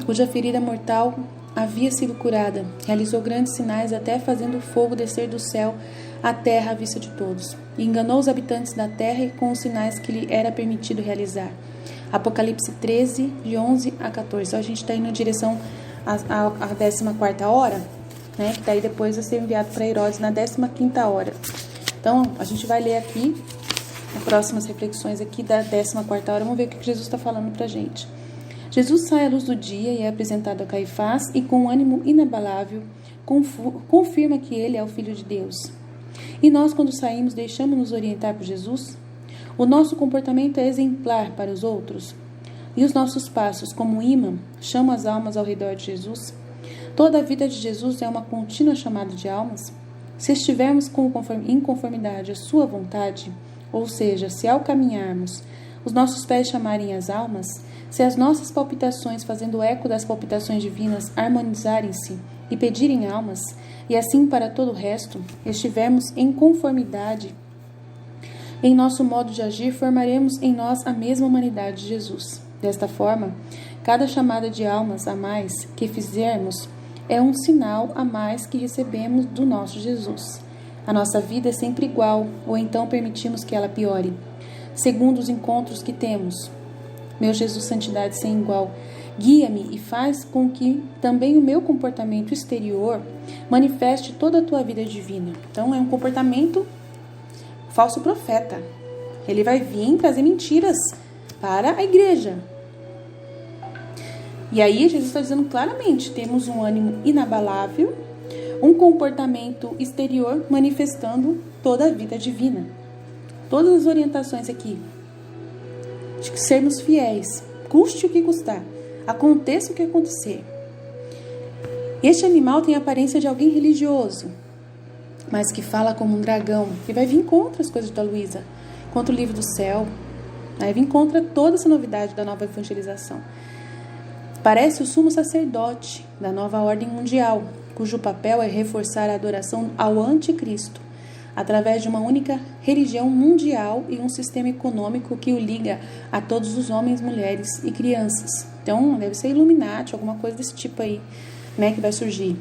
S1: Cuja ferida mortal havia sido curada, realizou grandes sinais, até fazendo fogo descer do céu à terra à vista de todos, e enganou os habitantes da terra com os sinais que lhe era permitido realizar. Apocalipse 13, de 11 a 14. Então, a gente está indo em direção à 14ª hora, que daí depois vai ser enviado para Herodes na 15ª hora. Então, a gente vai ler aqui as próximas reflexões aqui da 14ª hora. Vamos ver o que Jesus está falando para a gente. Jesus sai à luz do dia e é apresentado a Caifás e, com um ânimo inabalável, confirma que ele é o Filho de Deus. E nós, quando saímos, deixamos-nos orientar por Jesus? O nosso comportamento é exemplar para os outros? E os nossos passos, como imã, chamam as almas ao redor de Jesus? Toda a vida de Jesus é uma contínua chamada de almas? Se estivermos em conformidade à sua vontade, ou seja, se ao caminharmos, os nossos pés chamarem as almas, se as nossas palpitações, fazendo eco das palpitações divinas, harmonizarem-se e pedirem almas, e assim para todo o resto, estivermos em conformidade em nosso modo de agir, formaremos em nós a mesma humanidade de Jesus. Desta forma, cada chamada de almas a mais que fizermos é um sinal a mais que recebemos do nosso Jesus. A nossa vida é sempre igual, ou então permitimos que ela piore, segundo os encontros que temos. Meu Jesus, santidade sem igual, guia-me e faz com que também o meu comportamento exterior manifeste toda a tua vida divina. Então, é um comportamento falso profeta. Ele vai vir trazer mentiras para a igreja. E aí, Jesus está dizendo claramente, temos um ânimo inabalável, um comportamento exterior manifestando toda a vida divina. Todas as orientações aqui de sermos fiéis, custe o que custar, aconteça o que acontecer. Este animal tem a aparência de alguém religioso, mas que fala como um dragão, que vai vir contra as coisas da Luísa, contra o livro do céu, vai vir contra toda essa novidade da nova evangelização. Parece o sumo sacerdote da nova ordem mundial, cujo papel é reforçar a adoração ao anticristo, através de uma única religião mundial e um sistema econômico que o liga a todos os homens, mulheres e crianças. Então, deve ser Illuminati, alguma coisa desse tipo aí, né, que vai surgir.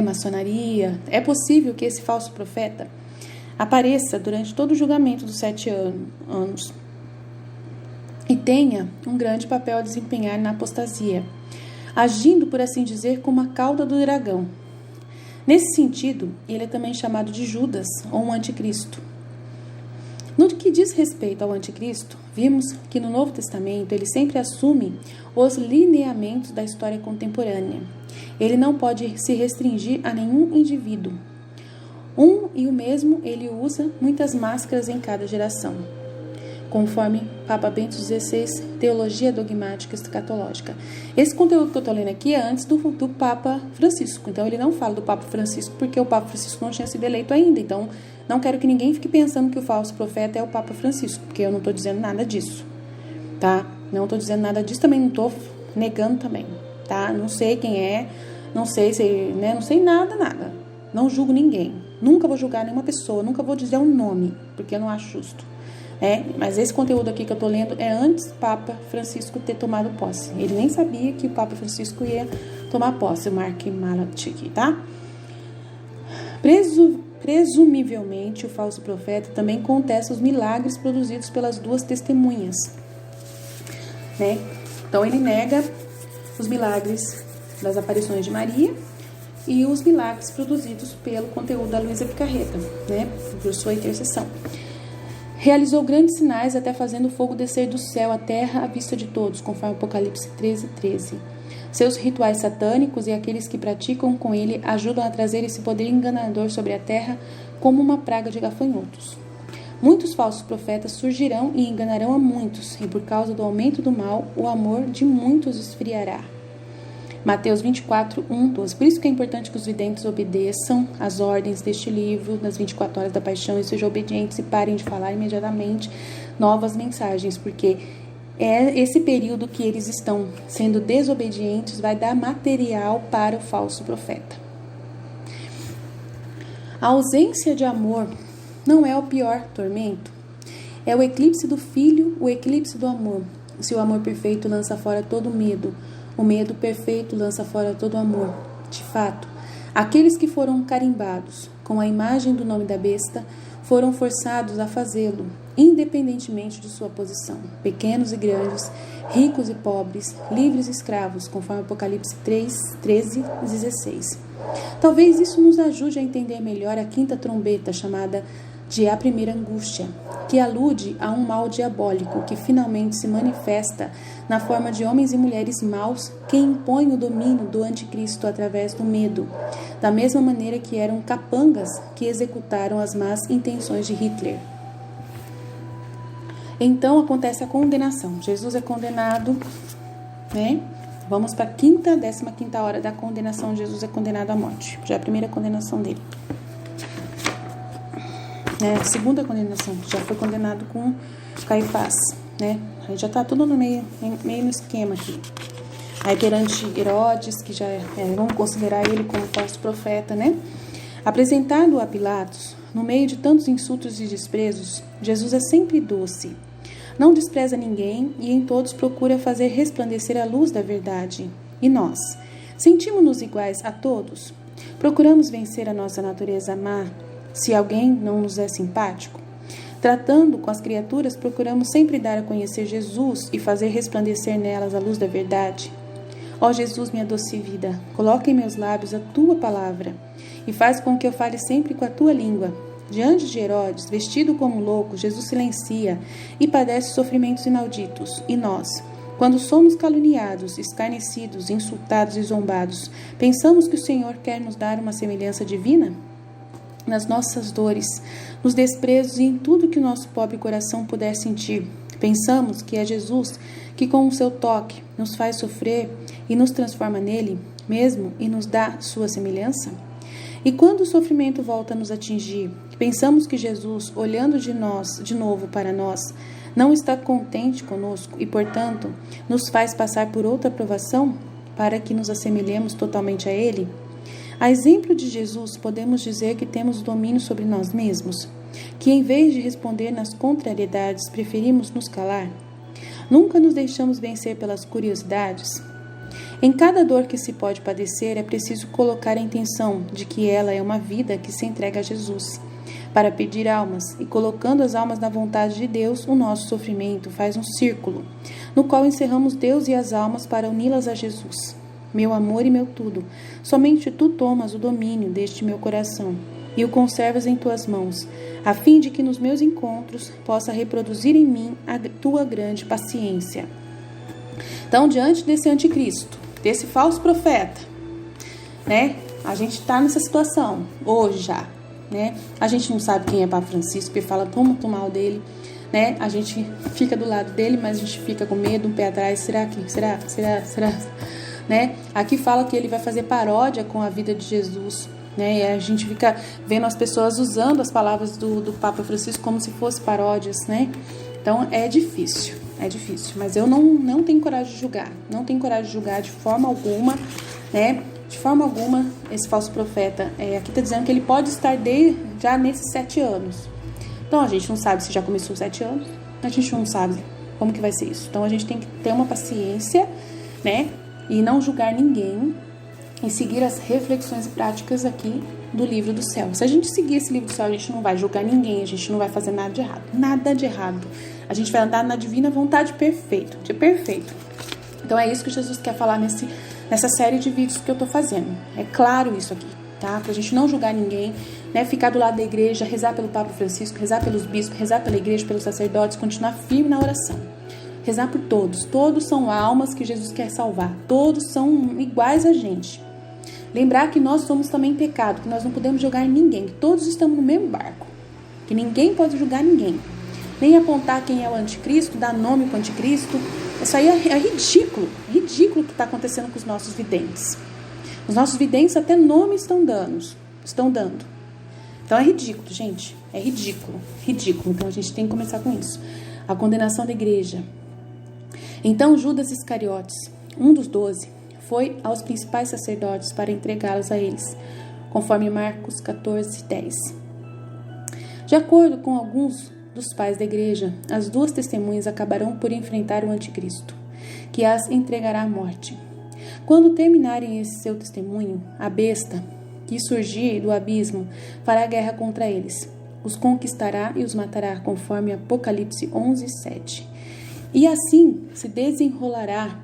S1: Maçonaria. É possível que esse falso profeta apareça durante todo o julgamento dos 7 anos e tenha um grande papel a desempenhar na apostasia, agindo, por assim dizer, como a cauda do dragão. Nesse sentido, ele é também chamado de Judas, ou um anticristo. No que diz respeito ao anticristo, vimos que no Novo Testamento ele sempre assume os lineamentos da história contemporânea. Ele não pode se restringir a nenhum indivíduo. Um e o mesmo ele usa muitas máscaras em cada geração, conforme Papa Bento XVI, Teologia Dogmática Escatológica. Esse conteúdo que eu estou lendo aqui é antes do Papa Francisco, então ele não fala do Papa Francisco porque o Papa Francisco não tinha sido eleito ainda, então não quero que ninguém fique pensando que o falso profeta é o Papa Francisco, porque eu não estou dizendo nada disso, tá? Não estou dizendo nada disso, também não estou negando também, tá? Não sei quem é, não sei se, né? Não sei nada, não julgo ninguém, nunca vou julgar nenhuma pessoa, nunca vou dizer um nome, porque eu não acho justo. Mas esse conteúdo aqui que eu estou lendo é antes do Papa Francisco ter tomado posse. Ele nem sabia que o Papa Francisco ia tomar posse, o Mark Malat aqui, tá? Presumivelmente, o falso profeta também contesta os milagres produzidos pelas duas testemunhas, né? Então, ele nega os milagres das aparições de Maria e os milagres produzidos pelo conteúdo da Luísa Picarreta, né? Por sua intercessão. Realizou grandes sinais, até fazendo o fogo descer do céu à terra à vista de todos, conforme Apocalipse 13:13. Seus rituais satânicos e aqueles que praticam com ele ajudam a trazer esse poder enganador sobre a terra como uma praga de gafanhotos. Muitos falsos profetas surgirão e enganarão a muitos, e por causa do aumento do mal, o amor de muitos esfriará. Mateus 24:1-12. Por isso que é importante que os videntes obedeçam às ordens deste livro, das 24 horas da paixão, e sejam obedientes e parem de falar imediatamente novas mensagens, porque é esse período que eles estão sendo desobedientes vai dar material para o falso profeta. A ausência de amor não é o pior tormento. É o eclipse do filho, o eclipse do amor. Se o amor perfeito lança fora todo medo, o medo perfeito lança fora todo amor. De fato, aqueles que foram carimbados com a imagem do nome da besta foram forçados a fazê-lo, independentemente de sua posição. Pequenos e grandes, ricos e pobres, livres e escravos, conforme Apocalipse 13:16. Talvez isso nos ajude a entender melhor a quinta trombeta, chamada de a primeira angústia, que alude a um mal diabólico que finalmente se manifesta na forma de homens e mulheres maus que impõem o domínio do anticristo através do medo, da mesma maneira que eram capangas que executaram as más intenções de Hitler. Então acontece a condenação. Jesus é condenado, né? Vamos para a 15ª hora da condenação. Jesus é condenado à morte. Já é a primeira condenação dele. A segunda condenação, já foi condenado com Caifás, né? Aí já está tudo no meio no esquema aqui. Aí perante Herodes, que já vamos considerar ele como falso profeta, né? Apresentado a Pilatos, no meio de tantos insultos e desprezos, Jesus é sempre doce. Não despreza ninguém e em todos procura fazer resplandecer a luz da verdade. E nós, sentimos-nos iguais a todos? Procuramos vencer a nossa natureza má, se alguém não nos é simpático? Tratando com as criaturas, procuramos sempre dar a conhecer Jesus e fazer resplandecer nelas a luz da verdade. Ó Jesus, minha doce vida, coloca em meus lábios a tua palavra e faz com que eu fale sempre com a tua língua. Diante de Herodes, vestido como louco, Jesus silencia e padece sofrimentos inauditos. E nós, quando somos caluniados, escarnecidos, insultados e zombados, pensamos que o Senhor quer nos dar uma semelhança divina? Nas nossas dores, nos desprezos e em tudo que o nosso pobre coração puder sentir, Pensamos que é Jesus que com o seu toque nos faz sofrer e nos transforma nele mesmo e nos dá sua semelhança? E quando o sofrimento volta a nos atingir, pensamos que Jesus, olhando de novo para nós, não está contente conosco e, portanto, nos faz passar por outra provação para que nos assemelhemos totalmente a Ele? A exemplo de Jesus, podemos dizer que temos domínio sobre nós mesmos, que em vez de responder nas contrariedades, preferimos nos calar? Nunca nos deixamos vencer pelas curiosidades? Em cada dor que se pode padecer, é preciso colocar a intenção de que ela é uma vida que se entrega a Jesus, para pedir almas, e colocando as almas na vontade de Deus, o nosso sofrimento faz um círculo, no qual encerramos Deus e as almas para uni-las a Jesus. Meu amor e meu tudo, somente tu tomas o domínio deste meu coração e o conservas em tuas mãos, a fim de que nos meus encontros possa reproduzir em mim a tua grande paciência. Então, diante desse anticristo, desse falso profeta, né? A gente está nessa situação hoje já, né? A gente não sabe quem é Papa Francisco, porque fala muito mal dele, né? A gente fica do lado dele, mas a gente fica com medo, um pé atrás. Será que? Será? Né? Aqui fala que ele vai fazer paródia com a vida de Jesus, né? E a gente fica vendo as pessoas usando as palavras do Papa Francisco como se fossem paródias, né? Então é difícil, mas eu não tenho coragem de julgar, de forma alguma, né? De forma alguma, esse falso profeta, aqui está dizendo que ele pode estar já nesses 7 anos. Então a gente não sabe se já começou os 7 anos, a gente não sabe como que vai ser isso. Então a gente tem que ter uma paciência, né? E não julgar ninguém e seguir as reflexões e práticas aqui do livro do céu. Se a gente seguir esse livro do céu, a gente não vai julgar ninguém, a gente não vai fazer nada de errado. Nada de errado. A gente vai andar na divina vontade de perfeito. Então é isso que Jesus quer falar nessa série de vídeos que eu tô fazendo. É claro isso aqui, tá? Pra gente não julgar ninguém, né? Ficar do lado da igreja, rezar pelo Papa Francisco, rezar pelos bispos, rezar pela igreja, pelos sacerdotes, continuar firme na oração. Rezar por todos. Todos são almas que Jesus quer salvar. Todos são iguais a gente. Lembrar que nós somos também pecado, que nós não podemos julgar ninguém, que todos estamos no mesmo barco, que ninguém pode julgar ninguém, nem apontar quem é o anticristo, dar nome para o anticristo. Isso aí é ridículo o que está acontecendo com os nossos videntes. Os nossos videntes até nome estão dando. Então é ridículo, gente, é ridículo. Então a gente tem que começar com isso. A condenação da igreja. Então Judas Iscariotes, um dos 12, foi aos principais sacerdotes para entregá-los a eles, conforme Marcos 14:10. De acordo com alguns dos pais da igreja, as 2 testemunhas acabarão por enfrentar o anticristo, que as entregará à morte. Quando terminarem esse seu testemunho, a besta, que surgir do abismo, fará guerra contra eles, os conquistará e os matará, conforme Apocalipse 11:7. E assim se desenrolará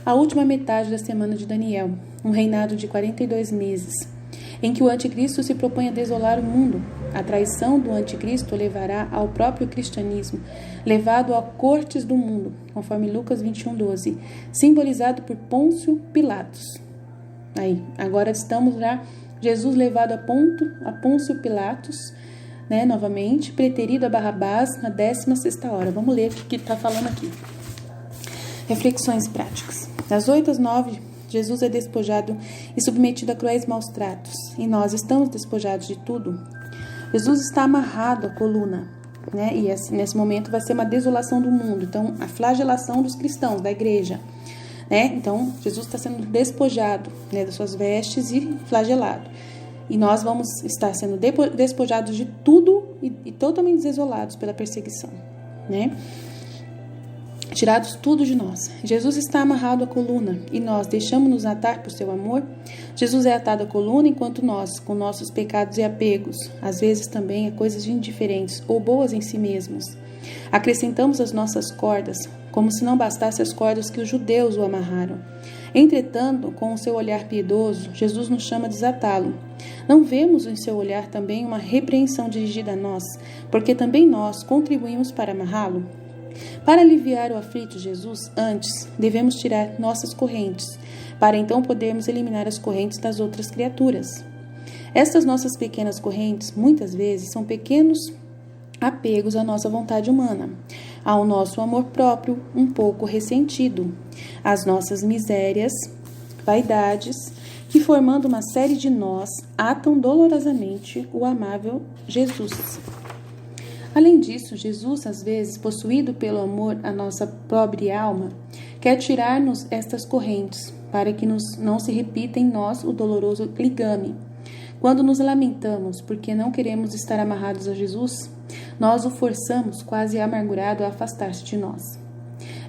S1: a última metade da semana de Daniel, um reinado de 42 meses, em que o anticristo se propõe a desolar o mundo. A traição do anticristo levará ao próprio cristianismo, levado a cortes do mundo, conforme Lucas 21:12, simbolizado por Pôncio Pilatos. Aí, agora estamos lá, Jesus levado a Pôncio Pilatos, né, novamente, preterido a Barrabás na 16ª hora. Vamos ler o que está falando aqui. Reflexões práticas. Das 8 às 9, Jesus é despojado e submetido a cruéis maus tratos. E nós estamos despojados de tudo. Jesus está amarrado à coluna, né? E nesse momento vai ser uma desolação do mundo. Então, a flagelação dos cristãos, da igreja, né? Então, Jesus está sendo despojado, né, das suas vestes e flagelado. E nós vamos estar sendo despojados de tudo e totalmente desolados pela perseguição, né? Tirados tudo de nós. Jesus está amarrado à coluna e nós deixamos-nos atar por seu amor. Jesus é atado à coluna enquanto nós, com nossos pecados e apegos, às vezes também a coisas indiferentes ou boas em si mesmos, acrescentamos as nossas cordas, como se não bastasse as cordas que os judeus o amarraram. Entretanto, com o seu olhar piedoso, Jesus nos chama a desatá-lo. Não vemos em seu olhar também uma repreensão dirigida a nós, porque também nós contribuímos para amarrá-lo? Para aliviar o aflito Jesus, antes devemos tirar nossas correntes, para então podermos eliminar as correntes das outras criaturas. Estas nossas pequenas correntes, muitas vezes, são pequenos apegos à nossa vontade humana, ao nosso amor próprio um pouco ressentido, às nossas misérias, vaidades, que formando uma série de nós, atam dolorosamente o amável Jesus. Além disso, Jesus, às vezes, possuído pelo amor à nossa pobre alma, quer tirar-nos estas correntes, para que não se repita em nós o doloroso ligame. Quando nos lamentamos porque não queremos estar amarrados a Jesus, nós o forçamos, quase amargurado, a afastar-se de nós.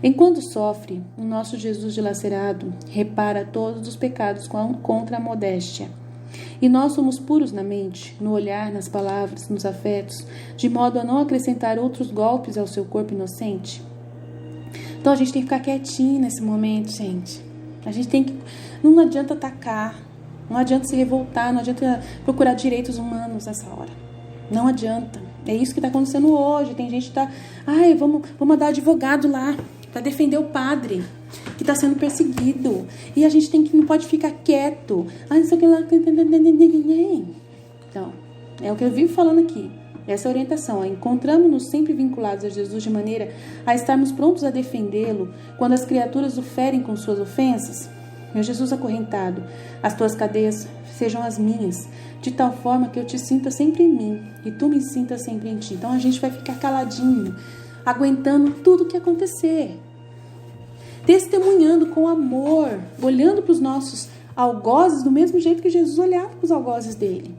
S1: Enquanto sofre, o nosso Jesus dilacerado repara todos os pecados contra a modéstia. E nós somos puros na mente, no olhar, nas palavras, nos afetos, de modo a não acrescentar outros golpes ao seu corpo inocente. Então a gente tem que ficar quietinho nesse momento, gente. A gente tem que... Não adianta atacar, não adianta se revoltar, não adianta procurar direitos humanos nessa hora. Não adianta. É isso que está acontecendo hoje. Tem gente que está... vamos mandar advogado lá para defender o padre que está sendo perseguido. E a gente não pode ficar quieto. Isso aqui lá... Então, é o que eu vivo falando aqui. Essa orientação, encontramos-nos sempre vinculados a Jesus de maneira a estarmos prontos a defendê-lo quando as criaturas o ferem com suas ofensas. Meu Jesus acorrentado, as tuas cadeias sejam as minhas, de tal forma que eu te sinta sempre em mim e tu me sintas sempre em ti. Então a gente vai ficar caladinho, aguentando tudo o que acontecer, testemunhando com amor, olhando para os nossos algozes do mesmo jeito que Jesus olhava para os algozes dele.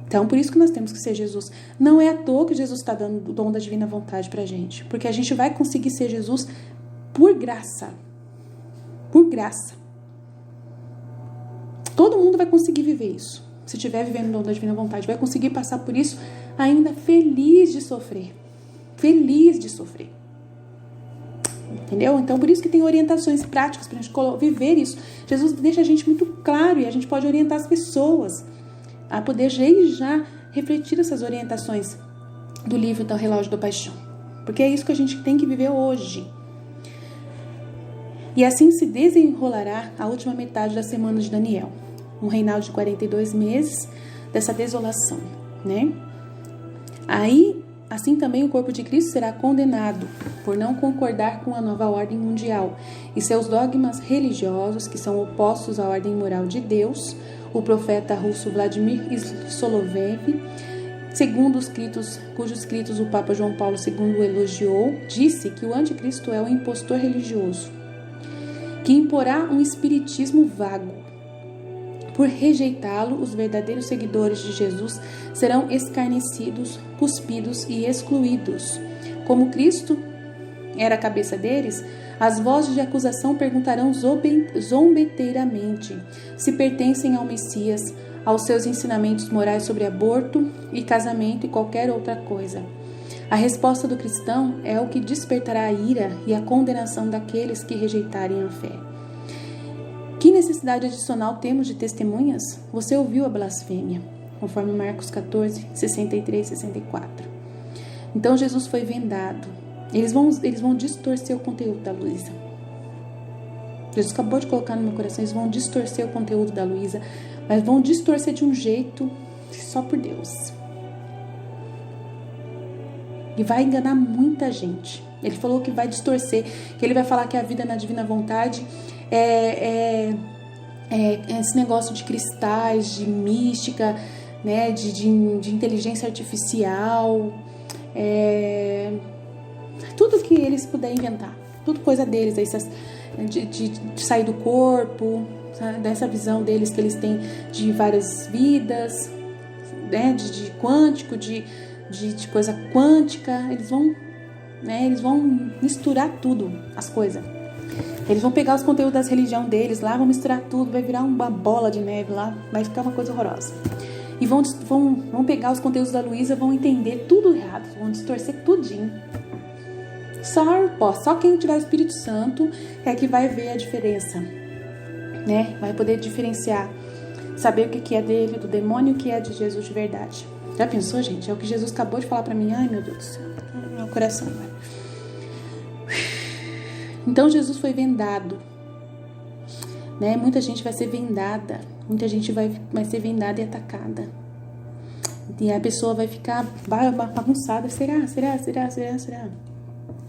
S1: Então, por isso que nós temos que ser Jesus. Não é à toa que Jesus está dando o dom da divina vontade para a gente, porque a gente vai conseguir ser Jesus por graça. Por graça. Todo mundo vai conseguir viver isso. Se estiver vivendo o dom da divina vontade, vai conseguir passar por isso ainda feliz de sofrer. Feliz de sofrer. Entendeu? Então, por isso que tem orientações práticas para a gente viver isso. Jesus deixa a gente muito claro e a gente pode orientar as pessoas a poder já refletir essas orientações do livro do Relógio da Paixão. Porque é isso que a gente tem que viver hoje. E assim se desenrolará a última metade da semana de Daniel. Um reinado de 42 meses dessa desolação, né? Aí, assim também o corpo de Cristo será condenado por não concordar com a nova ordem mundial e seus dogmas religiosos, que são opostos à ordem moral de Deus. O profeta russo Vladimir Solovev, segundo os escritos, cujos escritos o Papa João Paulo II elogiou, disse que o anticristo é o impostor religioso, que imporá um espiritismo vago. Por rejeitá-lo, os verdadeiros seguidores de Jesus serão escarnecidos, cuspidos e excluídos. Como Cristo era a cabeça deles, as vozes de acusação perguntarão zombeteiramente se pertencem ao Messias, aos seus ensinamentos morais sobre aborto e casamento e qualquer outra coisa. A resposta do cristão é o que despertará a ira e a condenação daqueles que rejeitarem a fé. Que necessidade adicional temos de testemunhas? Você ouviu a blasfêmia, conforme Marcos 14, 63 e 64. Então Jesus foi vendado. Eles vão distorcer o conteúdo da Luísa. Jesus acabou de colocar no meu coração, eles vão distorcer o conteúdo da Luísa, mas vão distorcer de um jeito só por Deus. E vai enganar muita gente. Ele falou que vai distorcer, que ele vai falar que a vida na divina vontade é esse negócio de cristais, de mística, né, de inteligência artificial, tudo que eles puderem inventar, tudo coisa deles, de sair do corpo, sabe? Dessa visão deles que eles têm de várias vidas, né, de quântico, de coisa quântica. Eles vão misturar tudo, as coisas. Eles vão pegar os conteúdos das religiões deles lá, vão misturar tudo, vai virar uma bola de neve lá, vai ficar uma coisa horrorosa. E vão pegar os conteúdos da Luísa, vão entender tudo errado, vão distorcer tudinho. Só quem tiver o Espírito Santo é que vai ver a diferença, né? Vai poder diferenciar, saber o que é dele, do demônio, e o que é de Jesus de verdade. Já pensou, gente? É o que Jesus acabou de falar pra mim. Ai, meu Deus do céu, meu coração vai. Então Jesus foi vendado, né? Muita gente vai ser vendada, muita gente vai ser vendada e atacada. E a pessoa vai ficar bagunçada. Será?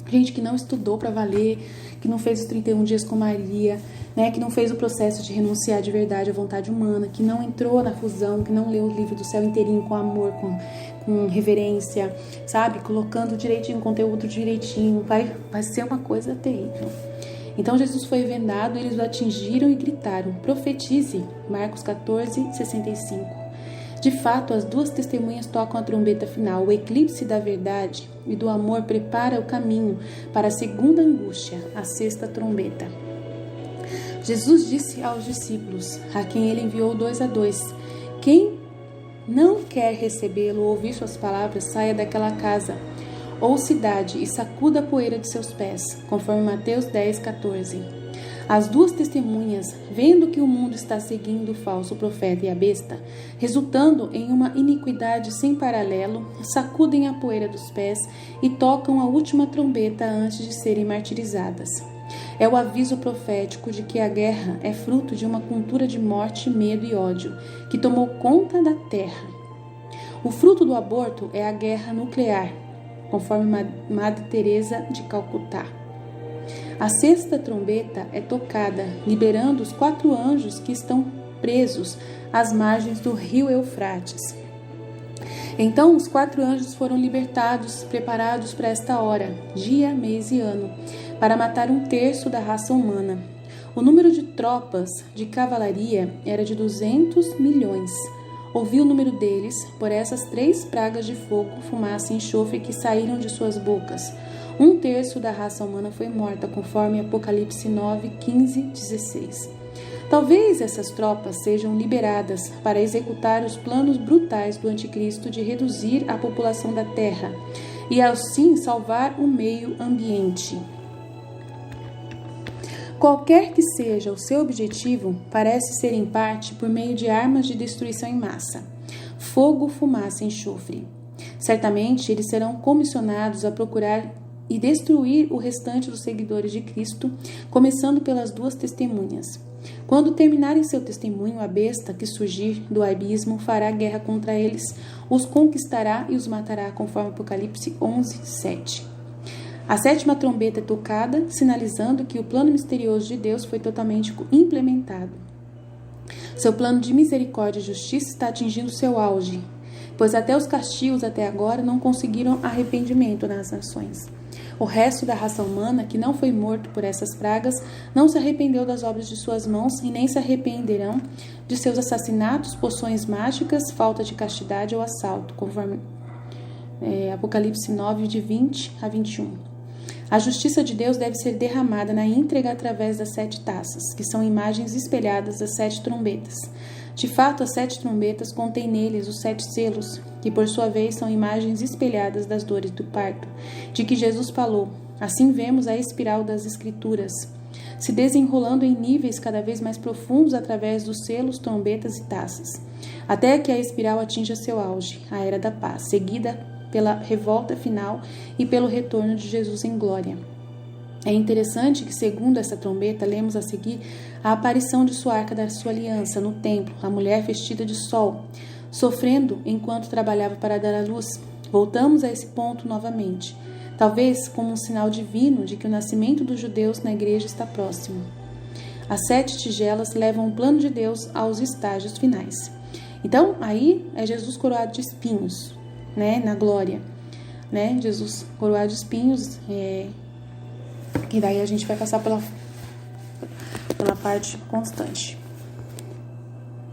S1: Gente que não estudou para valer, que não fez os 31 dias com Maria, né, que não fez o processo de renunciar de verdade à vontade humana, que não entrou na fusão, que não leu o livro do céu inteirinho com amor, com reverência, sabe? Colocando direitinho, o conteúdo direitinho. Vai ser uma coisa terrível. Então Jesus foi vendado, eles o atingiram e gritaram: profetize. Marcos 14, 65. De fato, as duas testemunhas tocam a trombeta final. O eclipse da verdade e do amor prepara o caminho para a segunda angústia, a sexta trombeta. Jesus disse aos discípulos, a quem ele enviou 2 a 2, quem não quer recebê-lo ou ouvir suas palavras, saia daquela casa ou cidade e sacuda a poeira de seus pés, conforme Mateus 10, 14. As duas testemunhas, vendo que o mundo está seguindo o falso profeta e a besta, resultando em uma iniquidade sem paralelo, sacudem a poeira dos pés e tocam a última trombeta antes de serem martirizadas. É o aviso profético de que a guerra é fruto de uma cultura de morte, medo e ódio, que tomou conta da terra. O fruto do aborto é a guerra nuclear, conforme Madre Teresa de Calcutá. A sexta trombeta é tocada, liberando os 4 anjos que estão presos às margens do rio Eufrates. Então os 4 anjos foram libertados, preparados para esta hora, dia, mês e ano, para matar 1/3 da raça humana. O número de tropas de cavalaria era de 200 milhões. Ouvi o número deles por essas 3 pragas de fogo, fumaça e enxofre que saíram de suas bocas. 1/3 da raça humana foi morta, conforme Apocalipse 9, 15, 16. Talvez essas tropas sejam liberadas para executar os planos brutais do anticristo de reduzir a população da terra e assim salvar o meio ambiente. Qualquer que seja o seu objetivo, parece ser em parte por meio de armas de destruição em massa, fogo, fumaça e enxofre. Certamente eles serão comissionados a procurar e destruir o restante dos seguidores de Cristo, começando pelas 2 testemunhas. Quando terminarem seu testemunho, a besta que surgir do abismo fará guerra contra eles, os conquistará e os matará, conforme Apocalipse 11, 7. A 7ª trombeta é tocada, sinalizando que o plano misterioso de Deus foi totalmente implementado. Seu plano de misericórdia e justiça está atingindo seu auge, pois até os castigos até agora não conseguiram arrependimento nas nações. O resto da raça humana, que não foi morto por essas pragas, não se arrependeu das obras de suas mãos e nem se arrependerão de seus assassinatos, poções mágicas, falta de castidade ou assalto, conforme Apocalipse 9, de 20 a 21. A justiça de Deus deve ser derramada na íntegra através das 7 taças, que são imagens espelhadas das 7 trombetas. De fato, as 7 trombetas contêm neles os 7 selos, que por sua vez são imagens espelhadas das dores do parto, de que Jesus falou. Assim vemos a espiral das Escrituras, se desenrolando em níveis cada vez mais profundos através dos selos, trombetas e taças, até que a espiral atinja seu auge, a Era da Paz, seguida pela revolta final e pelo retorno de Jesus em glória. É interessante que, segundo essa trombeta, lemos a seguir a aparição de sua arca da sua aliança no templo, a mulher vestida de sol, sofrendo enquanto trabalhava para dar à luz. Voltamos a esse ponto novamente, talvez como um sinal divino de que o nascimento dos judeus na igreja está próximo. As 7 tigelas levam o plano de Deus aos estágios finais. Então, aí é Jesus coroado de espinhos, né, na glória, né? Jesus coroado de espinhos, e daí a gente vai passar pela parte constante.